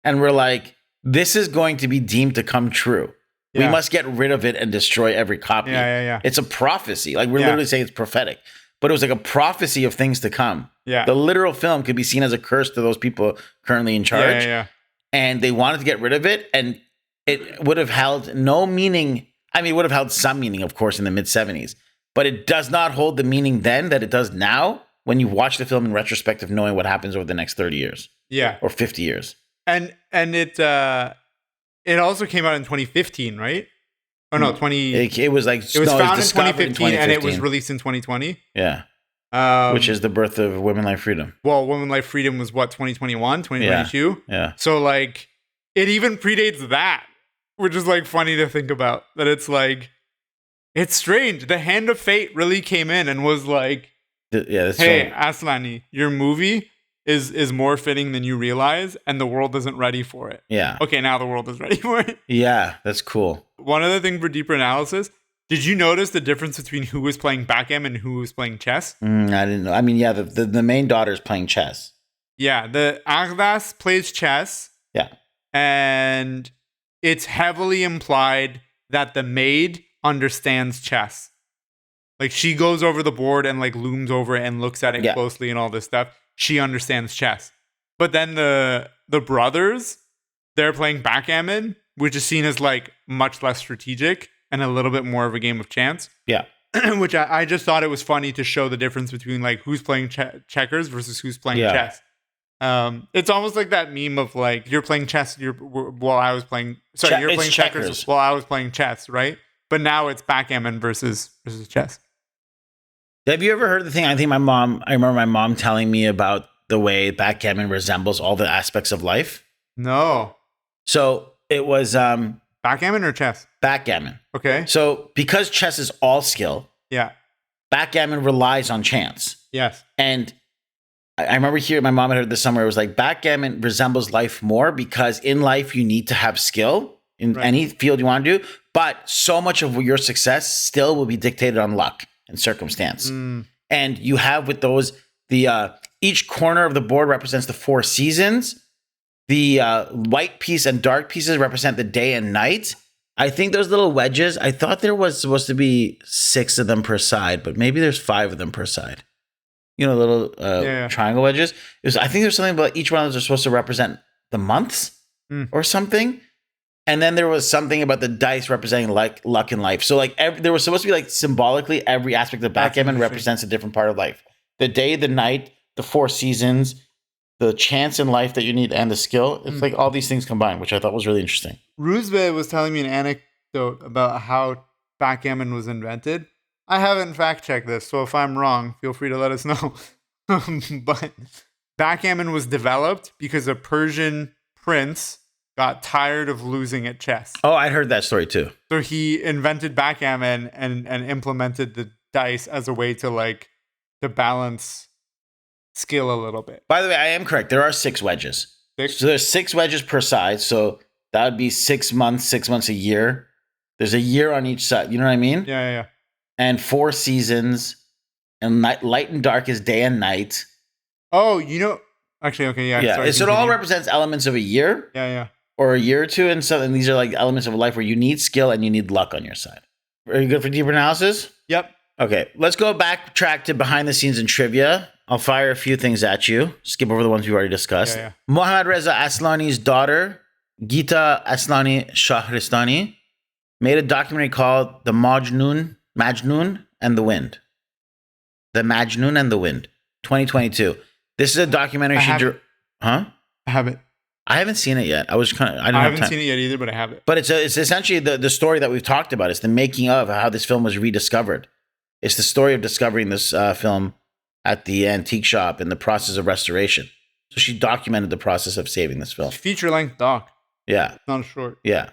and were like, this is going to be deemed to come true. We must get rid of it and destroy every copy. It's a prophecy. Like we're literally saying it's prophetic, but it was like a prophecy of things to come. The literal film could be seen as a curse to those people currently in charge. And they wanted to get rid of it. And it would have held no meaning. I mean, it would have held some meaning, of course, in the mid 70s. But it does not hold the meaning then that it does now when you watch the film in retrospect of knowing what happens over the next 30 years. Yeah. Or 50 years. And it also came out in 2015, right? Oh no, 20. It was like it was found in 2015 and it was released in 2020. Yeah. Which is the birth of Women Like Freedom. Well, Women Like Freedom was what, 2021, 2022? Yeah. So like it even predates that, which is like funny to think about. That it's like, it's strange. The hand of fate really came in and was like, that's hey, Aslani, your movie is more fitting than you realize, and the world isn't ready for it. Yeah. Okay, now the world is ready for it. Yeah, that's cool. One other thing for deeper analysis, did you notice the difference between who was playing backgammon and who was playing chess? I didn't know. I mean, yeah, the main daughter is playing chess. Yeah, the Aghlas plays chess. Yeah. And it's heavily implied that the maid understands chess. Like she goes over the board and like looms over it and looks at it closely and all this stuff. She understands chess. But then the brothers, they're playing backgammon, which is seen as like much less strategic and a little bit more of a game of chance. Yeah. Which I just thought it was funny to show the difference between like who's playing checkers versus who's playing chess. It's almost like that meme of like you're playing chess, while I was playing. Sorry, you're It's playing checkers checkers. while I was playing chess, right? But now it's backgammon versus chess. Have you ever heard the thing? I remember my mom telling me about the way backgammon resembles all the aspects of life. No, So it was backgammon or chess? backgammon. Okay. So because chess is all skill, Yeah. backgammon relies on chance. Yes. And I remember hearing my mom had heard this somewhere. It was like backgammon resembles life more because in life you need to have skill in any field you want to do, but so much of your success still will be dictated on luck and circumstance. And you have with those each corner of the board represents the 4 seasons. The white piece and dark pieces represent the day and night. I think those little wedges, I thought there was supposed to be 6 of them per side, but maybe there's 5 of them per side. You know, little triangle wedges. I think there's something about each one of those are supposed to represent the months or something. And then there was something about the dice representing like luck in life. So like there was supposed to be like symbolically every aspect of backgammon represents a different part of life. The day, the night, the 4 seasons, the chance in life that you need, and the skill. It's like all these things combined, which I thought was really interesting. Ruzbe was telling me an anecdote about how backgammon was invented. I haven't fact-checked this, so if I'm wrong, feel free to let us know. But backgammon was developed because a Persian prince got tired of losing at chess. Oh, I heard that story too. So he invented backgammon and implemented the dice as a way to balance skill a little bit. By the way, I am correct. There are 6 wedges. 6? So there's 6 wedges per side. So that would be 6 months a year. There's a year on each side. You know what I mean? Yeah. And 4 seasons. And light and dark is day and night. Oh, actually, okay, yeah. Yeah. Sorry, So it all represents elements of a year. Yeah. Or a year or two. And these are like elements of life where you need skill and you need luck on your side. Are you good for deeper analysis? Yep. Okay. Let's go backtrack to behind the scenes and trivia. I'll fire a few things at you. Skip over the ones we've already discussed. Yeah. Mohammad Reza Aslani's daughter, Gita Aslani Shahristani, made a documentary called The Majnun and the Wind. The Majnun and the Wind, 2022. This is a documentary Huh? I have it. I haven't seen it yet. I haven't seen it yet either, but I have it. But it's essentially the story that we've talked about. It's the making of how this film was rediscovered. It's the story of discovering this film at the antique shop in the process of restoration. So she documented the process of saving this film. Feature-length doc. Yeah. It's not short. Yeah.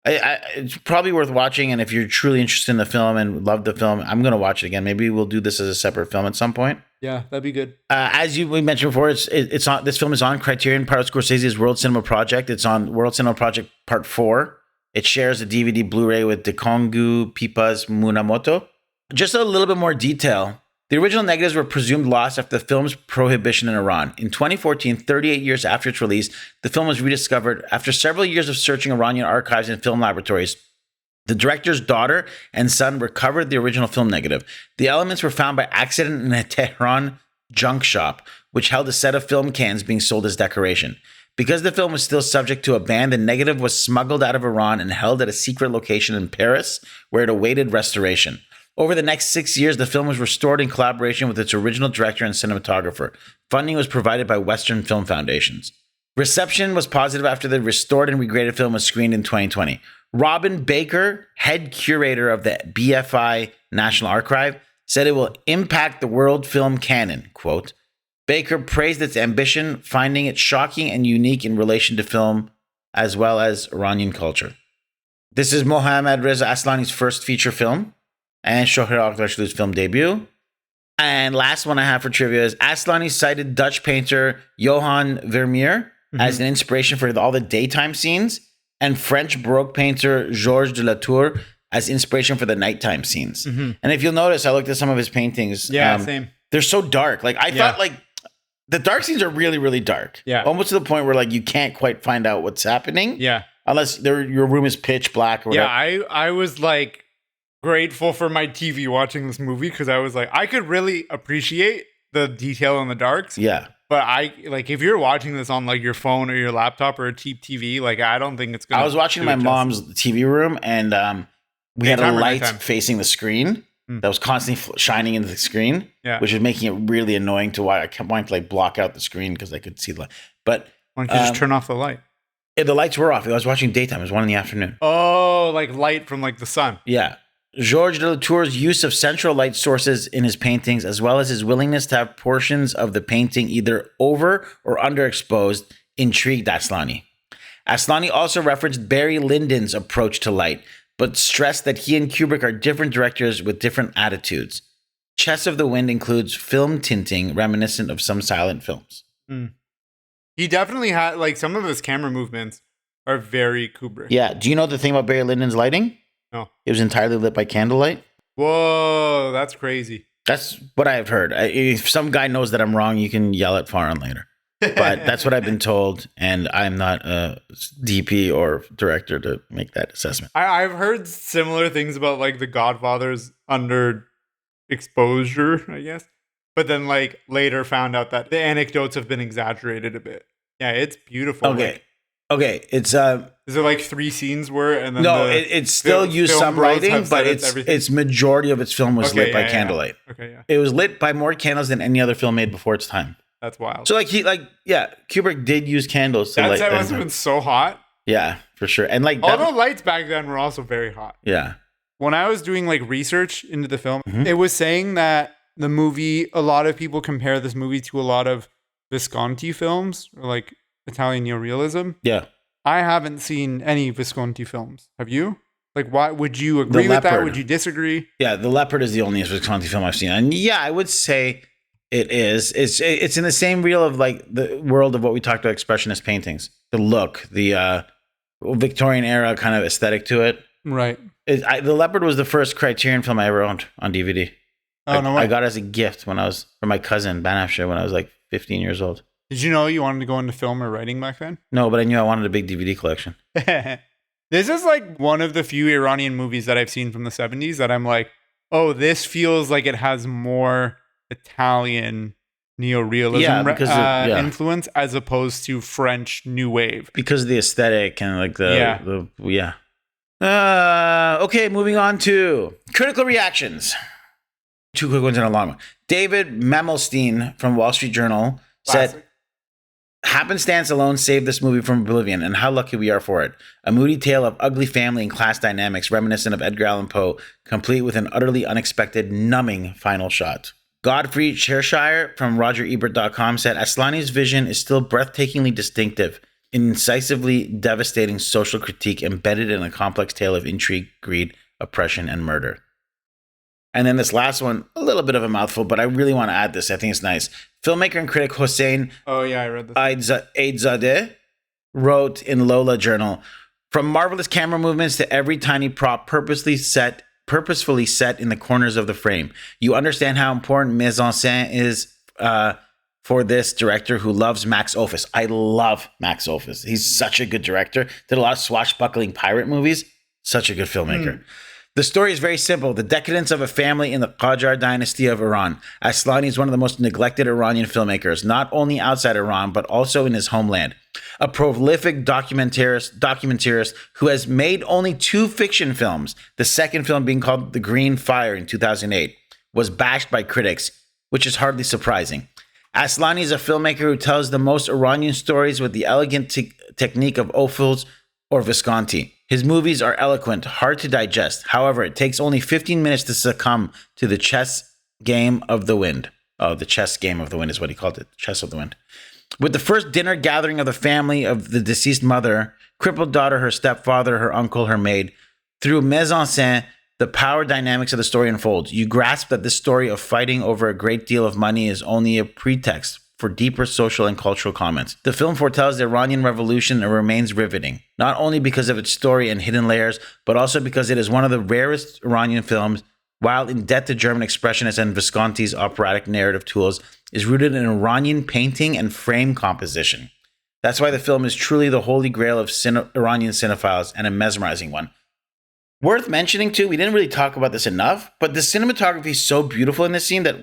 It's probably worth watching. And if you're truly interested in the film and love the film, I'm going to watch it again. Maybe we'll do this as a separate film at some point. Yeah, that'd be good. As we mentioned before, it's on. This film is on Criterion, part of Scorsese's World Cinema Project. It's on World Cinema Project Part 4. It shares a DVD Blu-ray with Dekongu Pipa's Munamoto. Just a little bit more detail. The original negatives were presumed lost after the film's prohibition in Iran. In 2014, 38 years after its release, the film was rediscovered after several years of searching Iranian archives and film laboratories. The director's daughter and son recovered the original film negative. The elements were found by accident in a Tehran junk shop, which held a set of film cans being sold as decoration. Because the film was still subject to a ban, the negative was smuggled out of Iran and held at a secret location in Paris, where it awaited restoration. Over the next 6 years, the film was restored in collaboration with its original director and cinematographer. Funding was provided by Western Film Foundations. Reception was positive after the restored and regraded film was screened in 2020. Robin Baker, head curator of the BFI National Archive, said it will impact the world film canon. Quote, Baker praised its ambition, finding it shocking and unique in relation to film as well as Iranian culture. This is Mohammad Reza Aslani's first feature film and Shohreh Akhtarshdou's film debut. And last one I have for trivia is Aslani cited Dutch painter Johan Vermeer as an inspiration for all the daytime scenes, and French Baroque painter Georges de Latour as inspiration for the nighttime scenes. And if you'll notice, I looked at some of his paintings. Yeah, same. They're so dark. Like I thought, like the dark scenes are really, really dark. Yeah, almost to the point where like you can't quite find out what's happening. Yeah, unless your room is pitch black or whatever. Yeah, I was like grateful for my TV watching this movie because I was like, I could really appreciate the detail in the darks. Yeah. But I like if you're watching this on like your phone or your laptop or a cheap TV, like I don't think it's gonna. I was watching in my mom's TV room and we had a light facing the screen. that was constantly shining into the screen, which was making it really annoying to why I kept wanting to like block out the screen because I could see the light. But why don't you just turn off the light? The lights were off. I was watching daytime. It was 1 in the afternoon. Oh, like light from like the sun. Yeah. Georges de Latour's use of central light sources in his paintings, as well as his willingness to have portions of the painting either over or underexposed, intrigued Aslani. Aslani also referenced Barry Lyndon's approach to light, but stressed that he and Kubrick are different directors with different attitudes. Chess of the Wind includes film tinting reminiscent of some silent films. He definitely had, like, some of his camera movements are very Kubrick. Yeah. Do you know the thing about Barry Lyndon's lighting? No. It was entirely lit by candlelight. Whoa, that's crazy. That's what I've heard. If some guy knows that I'm wrong, you can yell at Farhan later. But that's what I've been told, and I'm not a DP or director to make that assessment. I've heard similar things about, like, The Godfather's under exposure, I guess. But then, like, later found out that the anecdotes have been exaggerated a bit. Yeah, it's beautiful. Okay. Okay, it's is it like 3 scenes where and then no, it's still used some lighting, but it's majority of its film was lit by candlelight. Okay, yeah. It was lit by more candles than any other film made before its time. That's wild. So Kubrick did use candles to light. That must have been so hot. Yeah, for sure. And like all the lights back then were also very hot. Yeah. When I was doing like research into the film, it was saying that the movie, a lot of people compare this movie to a lot of Visconti films or like Italian neorealism. Yeah. I haven't seen any Visconti films. Have you? Like, why would you agree with that? Would you disagree? Yeah, The Leopard is the only Visconti film I've seen. And yeah, I would say it is. It's in the same reel of like the world of what we talked about, expressionist paintings. The look, the Victorian era kind of aesthetic to it. Right. The Leopard was the first Criterion film I ever owned on DVD. Oh, no way. I got it as a gift from my cousin, Banafshire, when I was like 15 years old. Did you know you wanted to go into film or writing back then? No, but I knew I wanted a big DVD collection. This is like one of the few Iranian movies that I've seen from the 70s that I'm like, oh, this feels like it has more Italian neorealism influence as opposed to French New Wave. Because of the aesthetic and like okay, moving on to critical reactions. 2 quick ones and a long one. David Memelstein from Wall Street Journal said, "Happenstance alone saved this movie from oblivion, and how lucky we are for it. A moody tale of ugly family and class dynamics reminiscent of Edgar Allan Poe, complete with an utterly unexpected, numbing final shot." Godfrey Chershire from RogerEbert.com said, "Aslani's vision is still breathtakingly distinctive, incisively devastating social critique embedded in a complex tale of intrigue, greed, oppression, and murder." And then this last one, a little bit of a mouthful, but I really want to add this. I think it's nice. Filmmaker and critic Hossein I read this. Aidzadeh wrote in Lola Journal, "From marvelous camera movements to every tiny prop purposefully set in the corners of the frame, you understand how important mise en scène is for this director who loves Max Ophuls." I love Max Ophuls. He's such a good director. Did a lot of swashbuckling pirate movies. Such a good filmmaker. The story is very simple. The decadence of a family in the Qajar dynasty of Iran. Aslani is one of the most neglected Iranian filmmakers, not only outside Iran, but also in his homeland. A prolific documentarist who has made only 2 fiction films, the second film being called The Green Fire in 2008, was bashed by critics, which is hardly surprising. Aslani is a filmmaker who tells the most Iranian stories with the elegant technique of Ophuls or Visconti. His movies are eloquent, hard to digest. However, it takes only 15 minutes to succumb to the chess game of the wind. Oh, the chess game of the wind is what he called it. Chess of the wind. With the first dinner gathering of the family of the deceased mother, crippled daughter, her stepfather, her uncle, her maid, through mise en scène, the power dynamics of the story unfolds. You grasp that this story of fighting over a great deal of money is only a pretext for deeper social and cultural comments. The film foretells the Iranian Revolution and remains riveting, not only because of its story and hidden layers, but also because it is one of the rarest Iranian films, while in debt to German expressionists and Visconti's operatic narrative tools, is rooted in Iranian painting and frame composition. That's why the film is truly the holy grail of Iranian cinephiles and a mesmerizing one. Worth mentioning too, we didn't really talk about this enough, but the cinematography is so beautiful in this scene that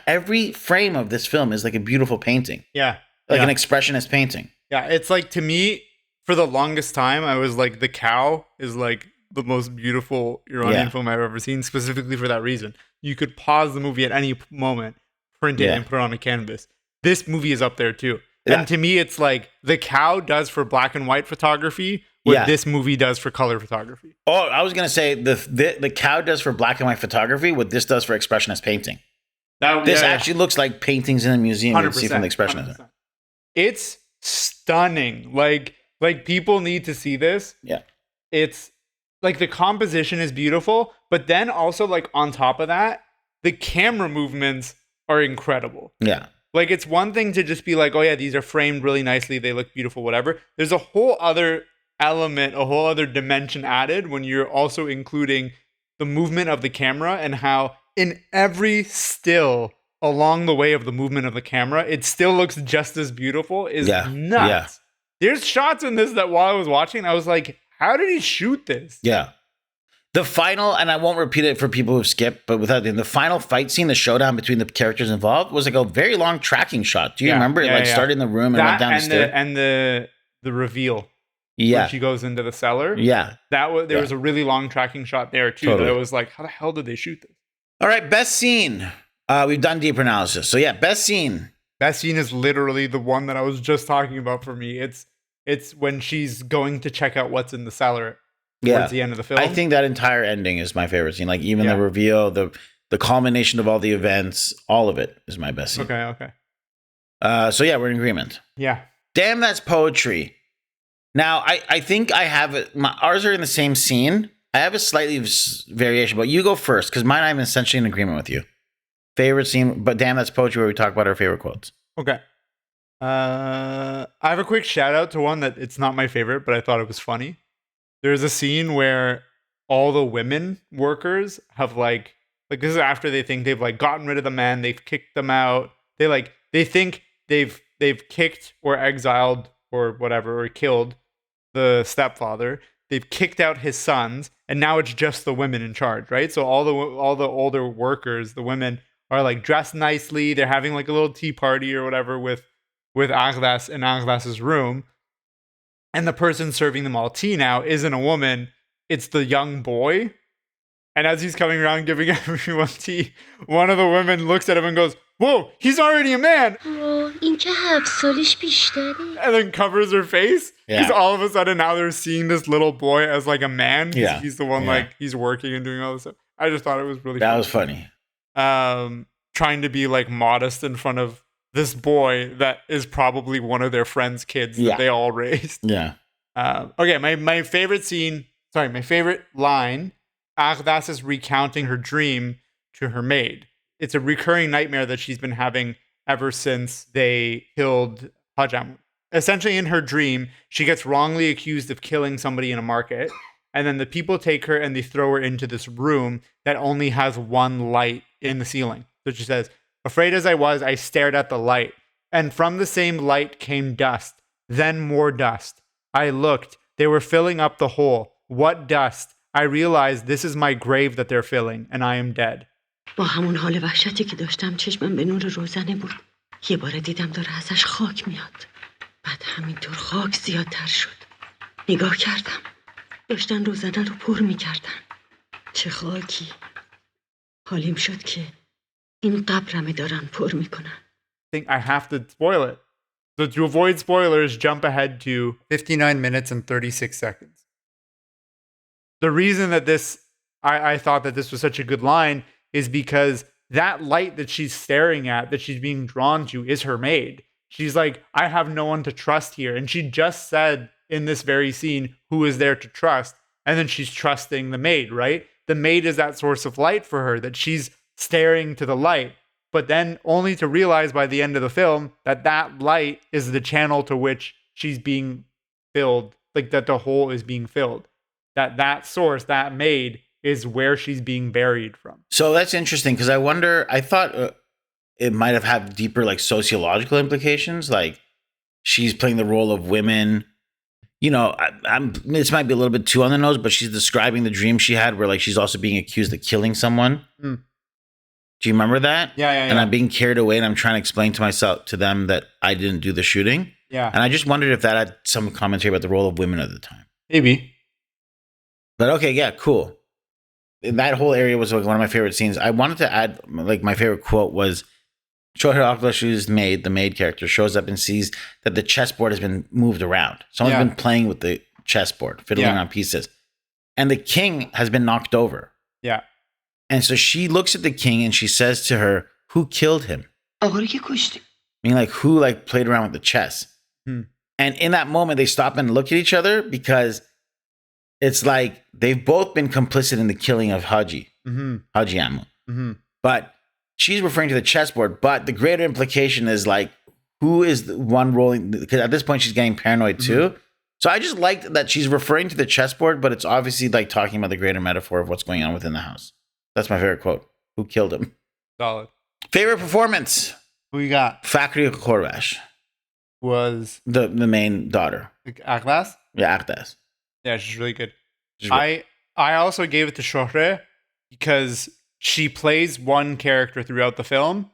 every frame of this film is like a beautiful painting. Yeah. Like an expressionist painting. Yeah, it's like, to me, for the longest time, I was like, the cow is like the most beautiful Iranian film I've ever seen, specifically for that reason. You could pause the movie at any moment, print it, and put it on a canvas. This movie is up there too. And to me, it's like The Cow does for black and white photography what this movie does for color photography. Oh, I was going to say the Cow does for black and white photography what this does for expressionist painting. This actually looks like paintings in a museum you see from the expressionism. 100%. It's stunning. Like people need to see this. Yeah. It's like the composition is beautiful, but then also like on top of that, the camera movements are incredible. Yeah. Like it's one thing to just be like, oh yeah, these are framed really nicely, they look beautiful, whatever. There's a whole other element, a whole other dimension added when you're also including the movement of the camera and how in every still along the way of the movement of the camera, it still looks just as beautiful. Is nuts. Yeah. There's shots in this that while I was watching, I was like, how did he shoot this? Yeah. The final, and I won't repeat it for people who've skipped, but without the final fight scene, the showdown between the characters involved was like a very long tracking shot. Do you remember it? Started in the room and went down the stairs. And the reveal. Yeah. When she goes into the cellar. Yeah. There was a really long tracking shot there too. Totally. That I was like, how the hell did they shoot this? All right, best scene. We've done deeper analysis. So yeah, best scene. Best scene is literally the one that I was just talking about for me. It's when she's going to check out what's in the cellar. Towards the end of the film. I think that entire ending is my favorite scene. Like even the reveal, the culmination of all the events, all of it is my best scene. Okay. So yeah, we're in agreement. Yeah. Damn, that's poetry. Now, I think I have it. Ours are in the same scene. I have a slightly variation, but you go first because mine I'm essentially in agreement with you. Favorite scene, but damn, that's poetry where we talk about our favorite quotes. Okay. I have a quick shout out to one that it's not my favorite, but I thought it was funny. There's a scene where all the women workers have like this is after they think they've like gotten rid of the men, they've kicked them out. They think they've kicked or exiled or whatever or killed the stepfather. They've kicked out his sons, and now it's just the women in charge, right? So all the older workers, the women are like dressed nicely. They're having like a little tea party or whatever with Agdas in Agdas's room. And the person serving them all tea now isn't a woman, it's the young boy. And as he's coming around giving everyone tea, one of the women looks at him and goes, "Whoa, he's already a man!" And then covers her face. Because all of a sudden now they're seeing this little boy as like a man. Yeah. He's the one like he's working and doing all this stuff. I just thought it was really funny. That was funny. Trying to be like modest in front of this boy that is probably one of their friends' kids that they all raised. Yeah. Okay, my favorite scene, my favorite line, Agdas is recounting her dream to her maid. It's a recurring nightmare that she's been having ever since they killed Hajam. Essentially in her dream, she gets wrongly accused of killing somebody in a market, and then the people take her and they throw her into this room that only has one light in the ceiling. So she says, "Afraid as I was, I stared at the light, and from the same light came dust, then more dust. I looked, they were filling up the hole. What dust? I realized this is my grave that they're filling, and I am dead." با همون حال وحشتی که داشتم چشمم به نور روزنه بود. یه بار دیدم داره ازش خاک میاد. بعد همینطور خاک زیادتر شد. نگاه کردم. داشتن روزنه رو پر میکردن. چه خاکی. حالیم شد که این قبرمه دارن پر میکنن. I think I have to spoil it. So to avoid spoilers, jump ahead to 59 minutes and 36 seconds. The reason that I thought that this was such a good line is because that light that she's staring at, that she's being drawn to, is her maid. She's like, I have no one to trust here. And she just said in this very scene, who is there to trust? And then she's trusting the maid, right? The maid is that source of light for her, that she's staring to the light. But then only to realize by the end of the film that light is the channel to which she's being filled, like that the hole is being filled. That source, that maid, is where she's being buried from. So that's interesting because I thought it might have had deeper like sociological implications. Like she's playing the role of women. You know, this might be a little bit too on the nose, but she's describing the dream she had where like she's also being accused of killing someone. Mm. Do you remember that? Yeah. And I'm being carried away and I'm trying to explain to them that I didn't do the shooting. Yeah. And I just wondered if that had some commentary about the role of women at the time. Maybe. But okay, yeah, cool. That whole area was like one of my favorite scenes. I wanted to add, like, my favorite quote was Shohei Akbashu's maid, the maid character, shows up and sees that the chessboard has been moved around. Someone's been playing with the chessboard, fiddling on pieces. And the king has been knocked over. Yeah. And so she looks at the king and she says to her, who killed him? Meaning, like, who, like, played around with the chess? And in that moment, they stop and look at each other because it's like they've both been complicit in the killing of Haji Amu. But she's referring to the chessboard. But the greater implication is, like, who is the one rolling? Because at this point, she's getting paranoid too. So I just liked that she's referring to the chessboard, but it's obviously, like, talking about the greater metaphor of what's going on within the house. That's my favorite quote. Who killed him? Solid. Favorite performance? Who you got? Fakri Korvash. Was The main daughter. Aklas? Yeah, Akdas. Yeah, she's really good. I also gave it to Shohre because she plays one character throughout the film,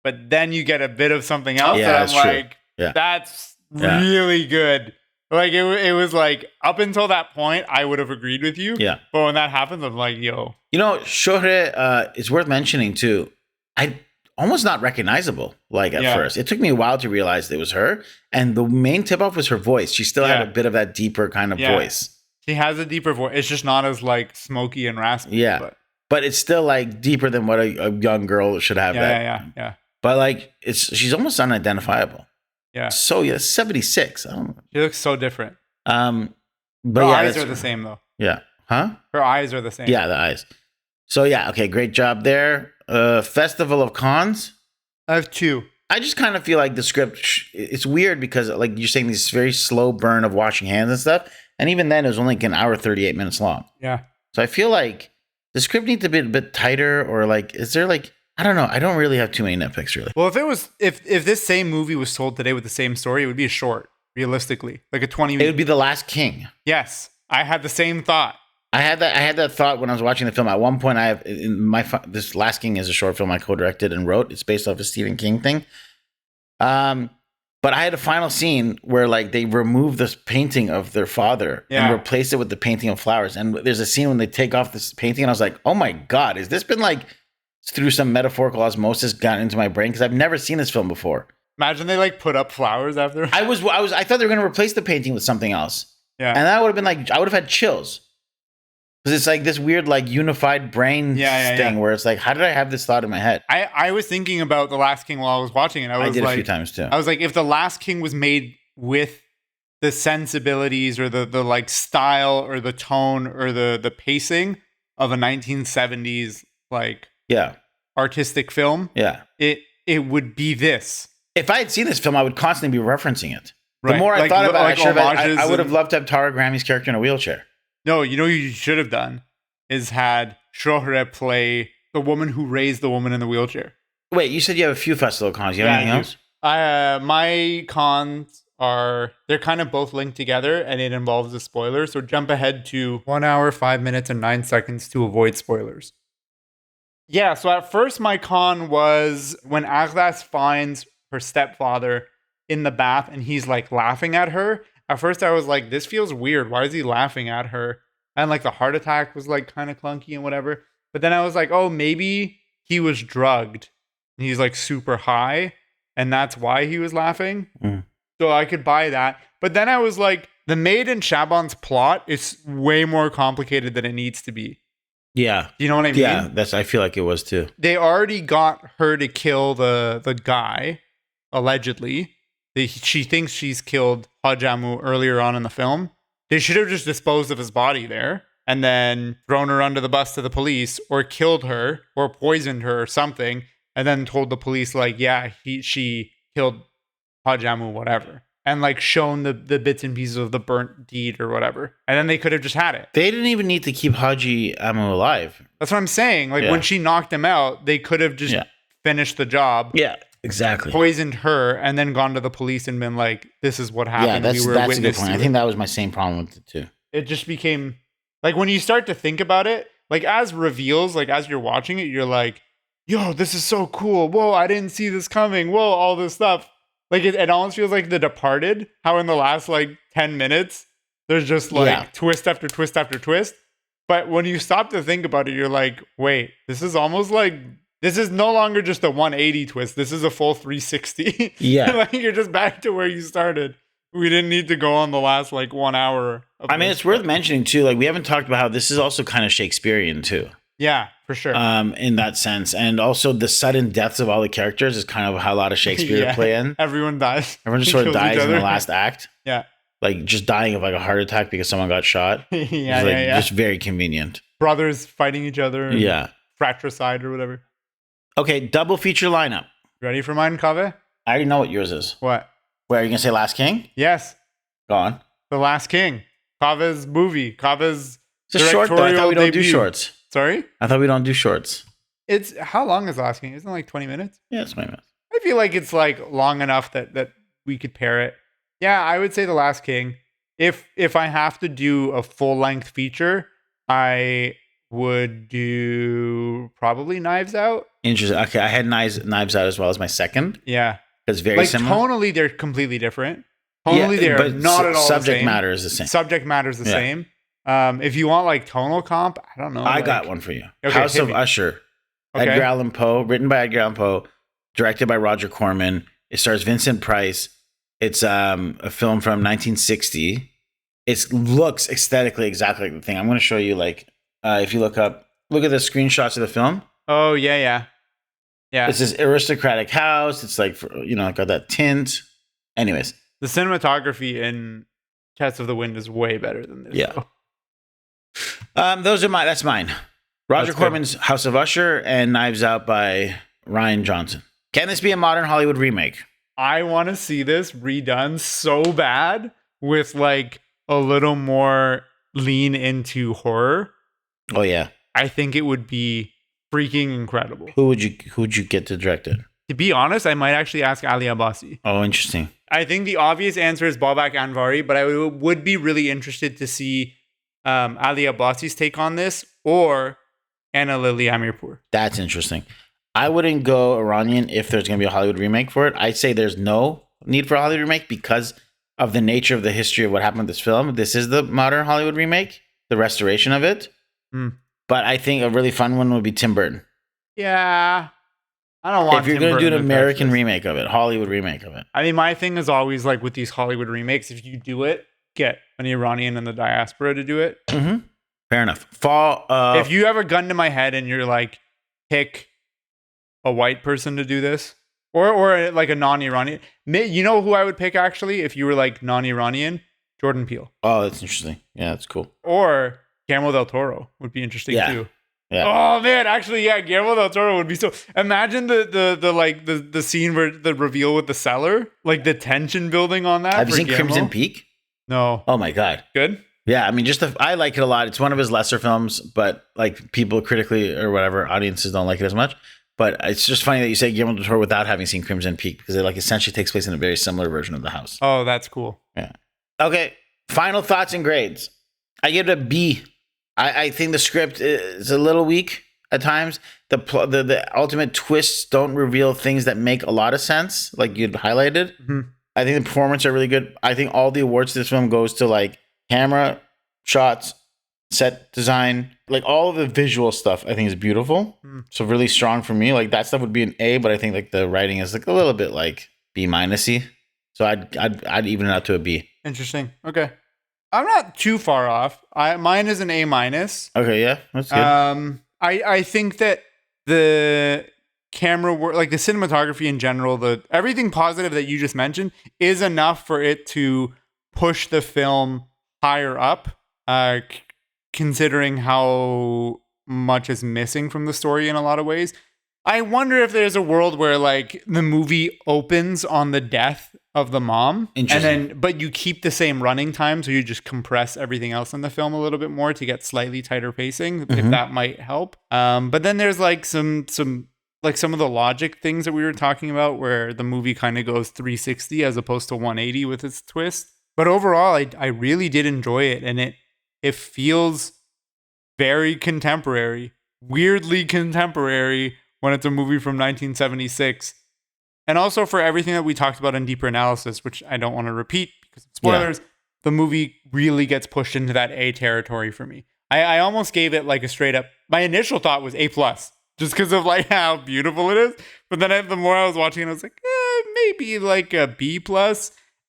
but then you get a bit of something else that I'm like, that's really good. Like, it was like, up until that point, I would have agreed with you. Yeah. But when that happens, I'm like, yo. You know, Shohre is worth mentioning too. I almost not recognizable, like, at first. It took me a while to realize it was her. And the main tip-off was her voice. She still had a bit of that deeper kind of voice. She has a deeper voice. It's just not as, like, smoky and raspy. Yeah. But it's still, like, deeper than what a young girl should have. Yeah. But, like, she's almost unidentifiable. Yeah. So, 76. I don't know. She looks so different. But her eyes are the same, though. Yeah. Huh? Her eyes are the same. Yeah, the eyes. So, yeah, okay, great job there. Festival of Cons. I have 2. I just kind of feel like the script, it's weird because, like, you're saying this very slow burn of washing hands and stuff. And even then, it was only like an hour, 38 minutes long. Yeah. So I feel like the script needs to be a bit tighter, or, like, is there, like, I don't know. I don't really have too many nitpicks, really. Well, if this same movie was told today with the same story, it would be a short, realistically. Like a 20 minute. It would be The Last King. Yes. I had the same thought. I had that thought when I was watching the film. At one point, this Last King is a short film I co-directed and wrote. It's based off a Stephen King thing. But I had a final scene where, like, they remove this painting of their father and replace it with the painting of flowers. And there's a scene when they take off this painting, and I was like, "Oh my god, has this been, like, through some metaphorical osmosis gotten into my brain?" Because I've never seen this film before. Imagine they, like, put up flowers after. I thought they were going to replace the painting with something else. Yeah, and that would have been like, I would have had chills. Because it's like this weird, like, unified brain thing where it's like, how did I have this thought in my head? I was thinking about The Last King while I was watching it. I did a few times too. I was like, if The Last King was made with the sensibilities or the like style or the tone or the pacing of a 1970s like artistic film, it would be this. If I had seen this film, I would constantly be referencing it. Right. The more I thought about it, I would have and loved to have Tara Grammy's character in a wheelchair. No, you know what you should have done is had Shohre play the woman who raised the woman in the wheelchair. Wait, you said you have a few festival cons. You have anything else? My cons they're kind of both linked together, and it involves a spoiler. So jump ahead to 1 hour, 5 minutes, and 9 seconds to avoid spoilers. Yeah, so at first my con was when Agdas finds her stepfather in the bath and he's like laughing at her. At first I was like, this feels weird. Why is he laughing at her? And like the heart attack was like kind of clunky and whatever. But then I was like, oh, maybe he was drugged. He's like super high and that's why he was laughing. So I could buy that. But then I was like, the maid and Shaban's plot is way more complicated than it needs to be. Yeah. You know what I mean? Yeah, I feel like it was too. They already got her to kill the guy, allegedly. She thinks she's killed Hajamu earlier on in the film. They should have just disposed of his body there and then thrown her under the bus to the police or killed her or poisoned her or something and then told the police like, yeah, she killed Hajamu, whatever. And like shown the bits and pieces of the burnt deed or whatever. And then they could have just had it. They didn't even need to keep Haji Amu alive. That's what I'm saying. Like when she knocked him out, they could have just finished the job. Yeah. Exactly. Poisoned her and then gone to the police and been like, this is what happened. Yeah, that's a good point. I think that was my same problem with it too. It just became like when you start to think about it, like as reveals, like as you're watching it, you're like, yo, this is so cool. Whoa, I didn't see this coming. Whoa, all this stuff. Like it almost feels like The Departed, how in the last like 10 minutes, there's just like twist after twist after twist. But when you stop to think about it, you're like, wait, this is almost like, this is no longer just a 180 twist. This is a full 360. Yeah. Like you're just back to where you started. We didn't need to go on the last like 1 hour. I mean, it's worth mentioning too. Like we haven't talked about how this is also kind of Shakespearean too. Yeah, for sure. In that sense, and also the sudden deaths of all the characters is kind of how a lot of Shakespeare play in. Everyone dies. Everyone just sort of dies in the last act. Yeah. Like just dying of like a heart attack because someone got shot. Yeah. Just very convenient. Brothers fighting each other. Yeah. Fratricide or whatever. Okay, double feature lineup. Ready for mine, Kaveh? I already know what yours is. What? Where are you gonna say Last King? Yes. Go on. The Last King. Kaveh's movie. Kaveh's It's a short though. I thought we don't do shorts. Sorry? I thought we don't do shorts. It's how long is Last King? Isn't it like 20 minutes? Yeah, it's 20 minutes. I feel like it's like long enough that we could pair it. Yeah, I would say The Last King. If I have to do a full length feature, I would do probably Knives Out. Interesting. Okay, I had Knives Out as well as my second. Yeah. It's very like similar. Tonally, they're completely different. Tonally, they're not at all subject the same. matter is the same. Subject matter is the same. If you want like tonal comp, I don't know. I got one for you. Okay, House of Usher. Okay. Edgar Allan Poe, written by Edgar Allan Poe, directed by Roger Corman. It stars Vincent Price. It's a film from 1960. It looks aesthetically exactly like the thing. I'm going to show you, like, if you look at the screenshots of the film. Oh, yeah. It's this aristocratic house. It's like, got that tint. Anyways. The cinematography in Cats of the Wind is way better than this. Yeah. That's mine. Roger Corman's House of Usher and Knives Out by Ryan Johnson. Can this be a modern Hollywood remake? I want to see this redone so bad with like a little more lean into horror. Oh yeah. I think it would be freaking incredible. Who would you get to direct it? To be honest, I might actually ask Ali Abbasi. Oh, interesting. I think the obvious answer is Babak Anvari, but I would be really interested to see Ali Abbasi's take on this or Anna Lily Amirpour. That's interesting. I wouldn't go Iranian if there's going to be a Hollywood remake for it. I'd say there's no need for a Hollywood remake because of the nature of the history of what happened with this film. This is the modern Hollywood remake, the restoration of it. But I think a really fun one would be Tim Burton. Yeah. I don't want if you're going to do an American remake of it, Hollywood remake of it. I mean, my thing is always like with these Hollywood remakes, if you do it, get an Iranian in the diaspora to do it. Mm-hmm. Fair enough. If you have a gun to my head and you're like, pick a white person to do this, or like a non-Iranian, you know who I would pick actually if you were like non-Iranian? Jordan Peele. Oh, that's interesting. Yeah, that's cool. Or Guillermo del Toro would be interesting too. Yeah. Oh man, actually, yeah, Guillermo del Toro would be so. Imagine the scene where the reveal with the cellar, like the tension building on that. Have you seen Guillermo? Crimson Peak? No. Oh my god. Good. Yeah, I mean, I like it a lot. It's one of his lesser films, but like people critically or whatever audiences don't like it as much. But it's just funny that you say Guillermo del Toro without having seen Crimson Peak because it like essentially takes place in a very similar version of the house. Oh, that's cool. Yeah. Okay. Final thoughts and grades. I give it a B. I think the script is a little weak at times. The ultimate twists don't reveal things that make a lot of sense, like you'd highlighted. Mm-hmm. I think the performances are really good. I think all the awards to this film goes to like camera, shots, set design, like all of the visual stuff. I think is beautiful. So really strong for me. Like that stuff would be an A, but I think like the writing is like a little bit like B minusy. So I'd even it out to a B. Interesting. Okay. I'm not too far off. Mine is an A minus. Okay, yeah, that's good. I think that the camera work, like the cinematography in general, everything positive that you just mentioned is enough for it to push the film higher up, considering how much is missing from the story in a lot of ways. I wonder if there's a world where like the movie opens on the death of the mom, but you keep the same running time, so you just compress everything else in the film a little bit more to get slightly tighter pacing, if that might help. But then there's like some of the logic things that we were talking about, where the movie kind of goes 360 as opposed to 180 with its twist. But overall, I really did enjoy it, and it feels very contemporary, weirdly contemporary when it's a movie from 1976. And also for everything that we talked about in Deeper Analysis, which I don't want to repeat because of spoilers, the movie really gets pushed into that A territory for me. I almost gave it like a straight up. My initial thought was A+, just because of like how beautiful it is. But then the more I was watching it, I was like, maybe like a B+.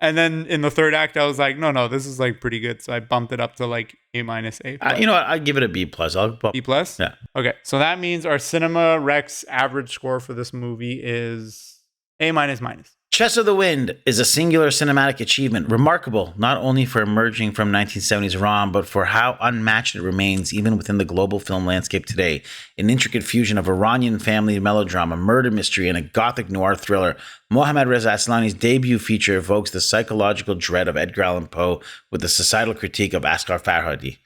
And then in the third act, I was like, no, this is like pretty good. So I bumped it up to like A-, A+. You know what? I'd give it a B+. B+? Yeah. Okay, so that means our Cinema Rex average score for this movie is A-. Chess of the Wind is a singular cinematic achievement, remarkable not only for emerging from 1970s Iran, but for how unmatched it remains even within the global film landscape today. An intricate fusion of Iranian family melodrama, murder mystery, and a gothic noir thriller, Mohammad Reza Aslani's debut feature evokes the psychological dread of Edgar Allan Poe with the societal critique of Asghar Farhadi.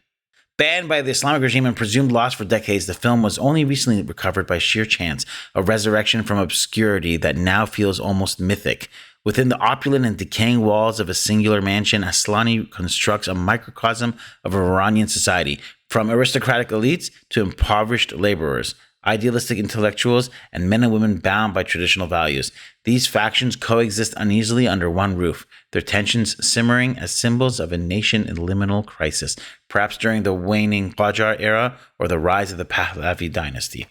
Banned by the Islamic regime and presumed lost for decades, the film was only recently recovered by sheer chance, a resurrection from obscurity that now feels almost mythic. Within the opulent and decaying walls of a singular mansion, Aslani constructs a microcosm of Iranian society, from aristocratic elites to impoverished laborers, idealistic intellectuals, and men and women bound by traditional values. These factions coexist uneasily under one roof, their tensions simmering as symbols of a nation in liminal crisis, perhaps during the waning Qajar era or the rise of the Pahlavi dynasty.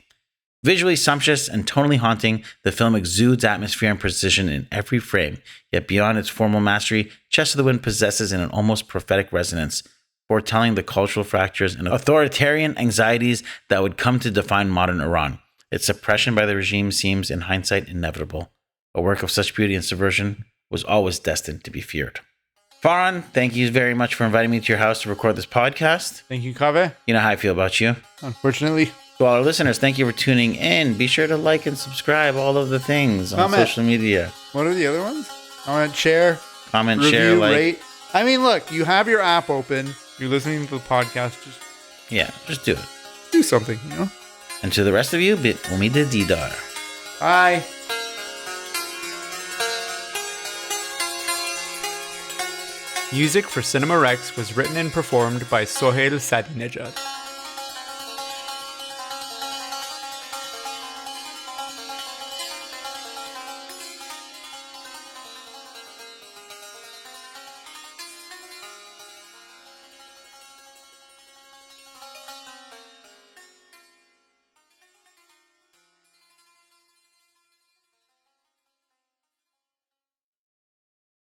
Visually sumptuous and tonally haunting, the film exudes atmosphere and precision in every frame, yet beyond its formal mastery, Chess of the Wind possesses an almost prophetic resonance, foretelling the cultural fractures and authoritarian anxieties that would come to define modern Iran. Its suppression by the regime seems, in hindsight, inevitable. A work of such beauty and subversion was always destined to be feared. Farhan, thank you very much for inviting me to your house to record this podcast. Thank you, Kaveh. You know how I feel about you. Unfortunately. To all our listeners, thank you for tuning in. Be sure to like and subscribe, all of the things on social media. What are the other ones? Comment, share. Comment, review, share, like. rate. I mean, look, you have your app open. You're listening to the podcast. Just do it. Do something, you know? And to the rest of you, bit umid didar. Bye. Music for Cinema Rex was written and performed by Sohail Sadinejad.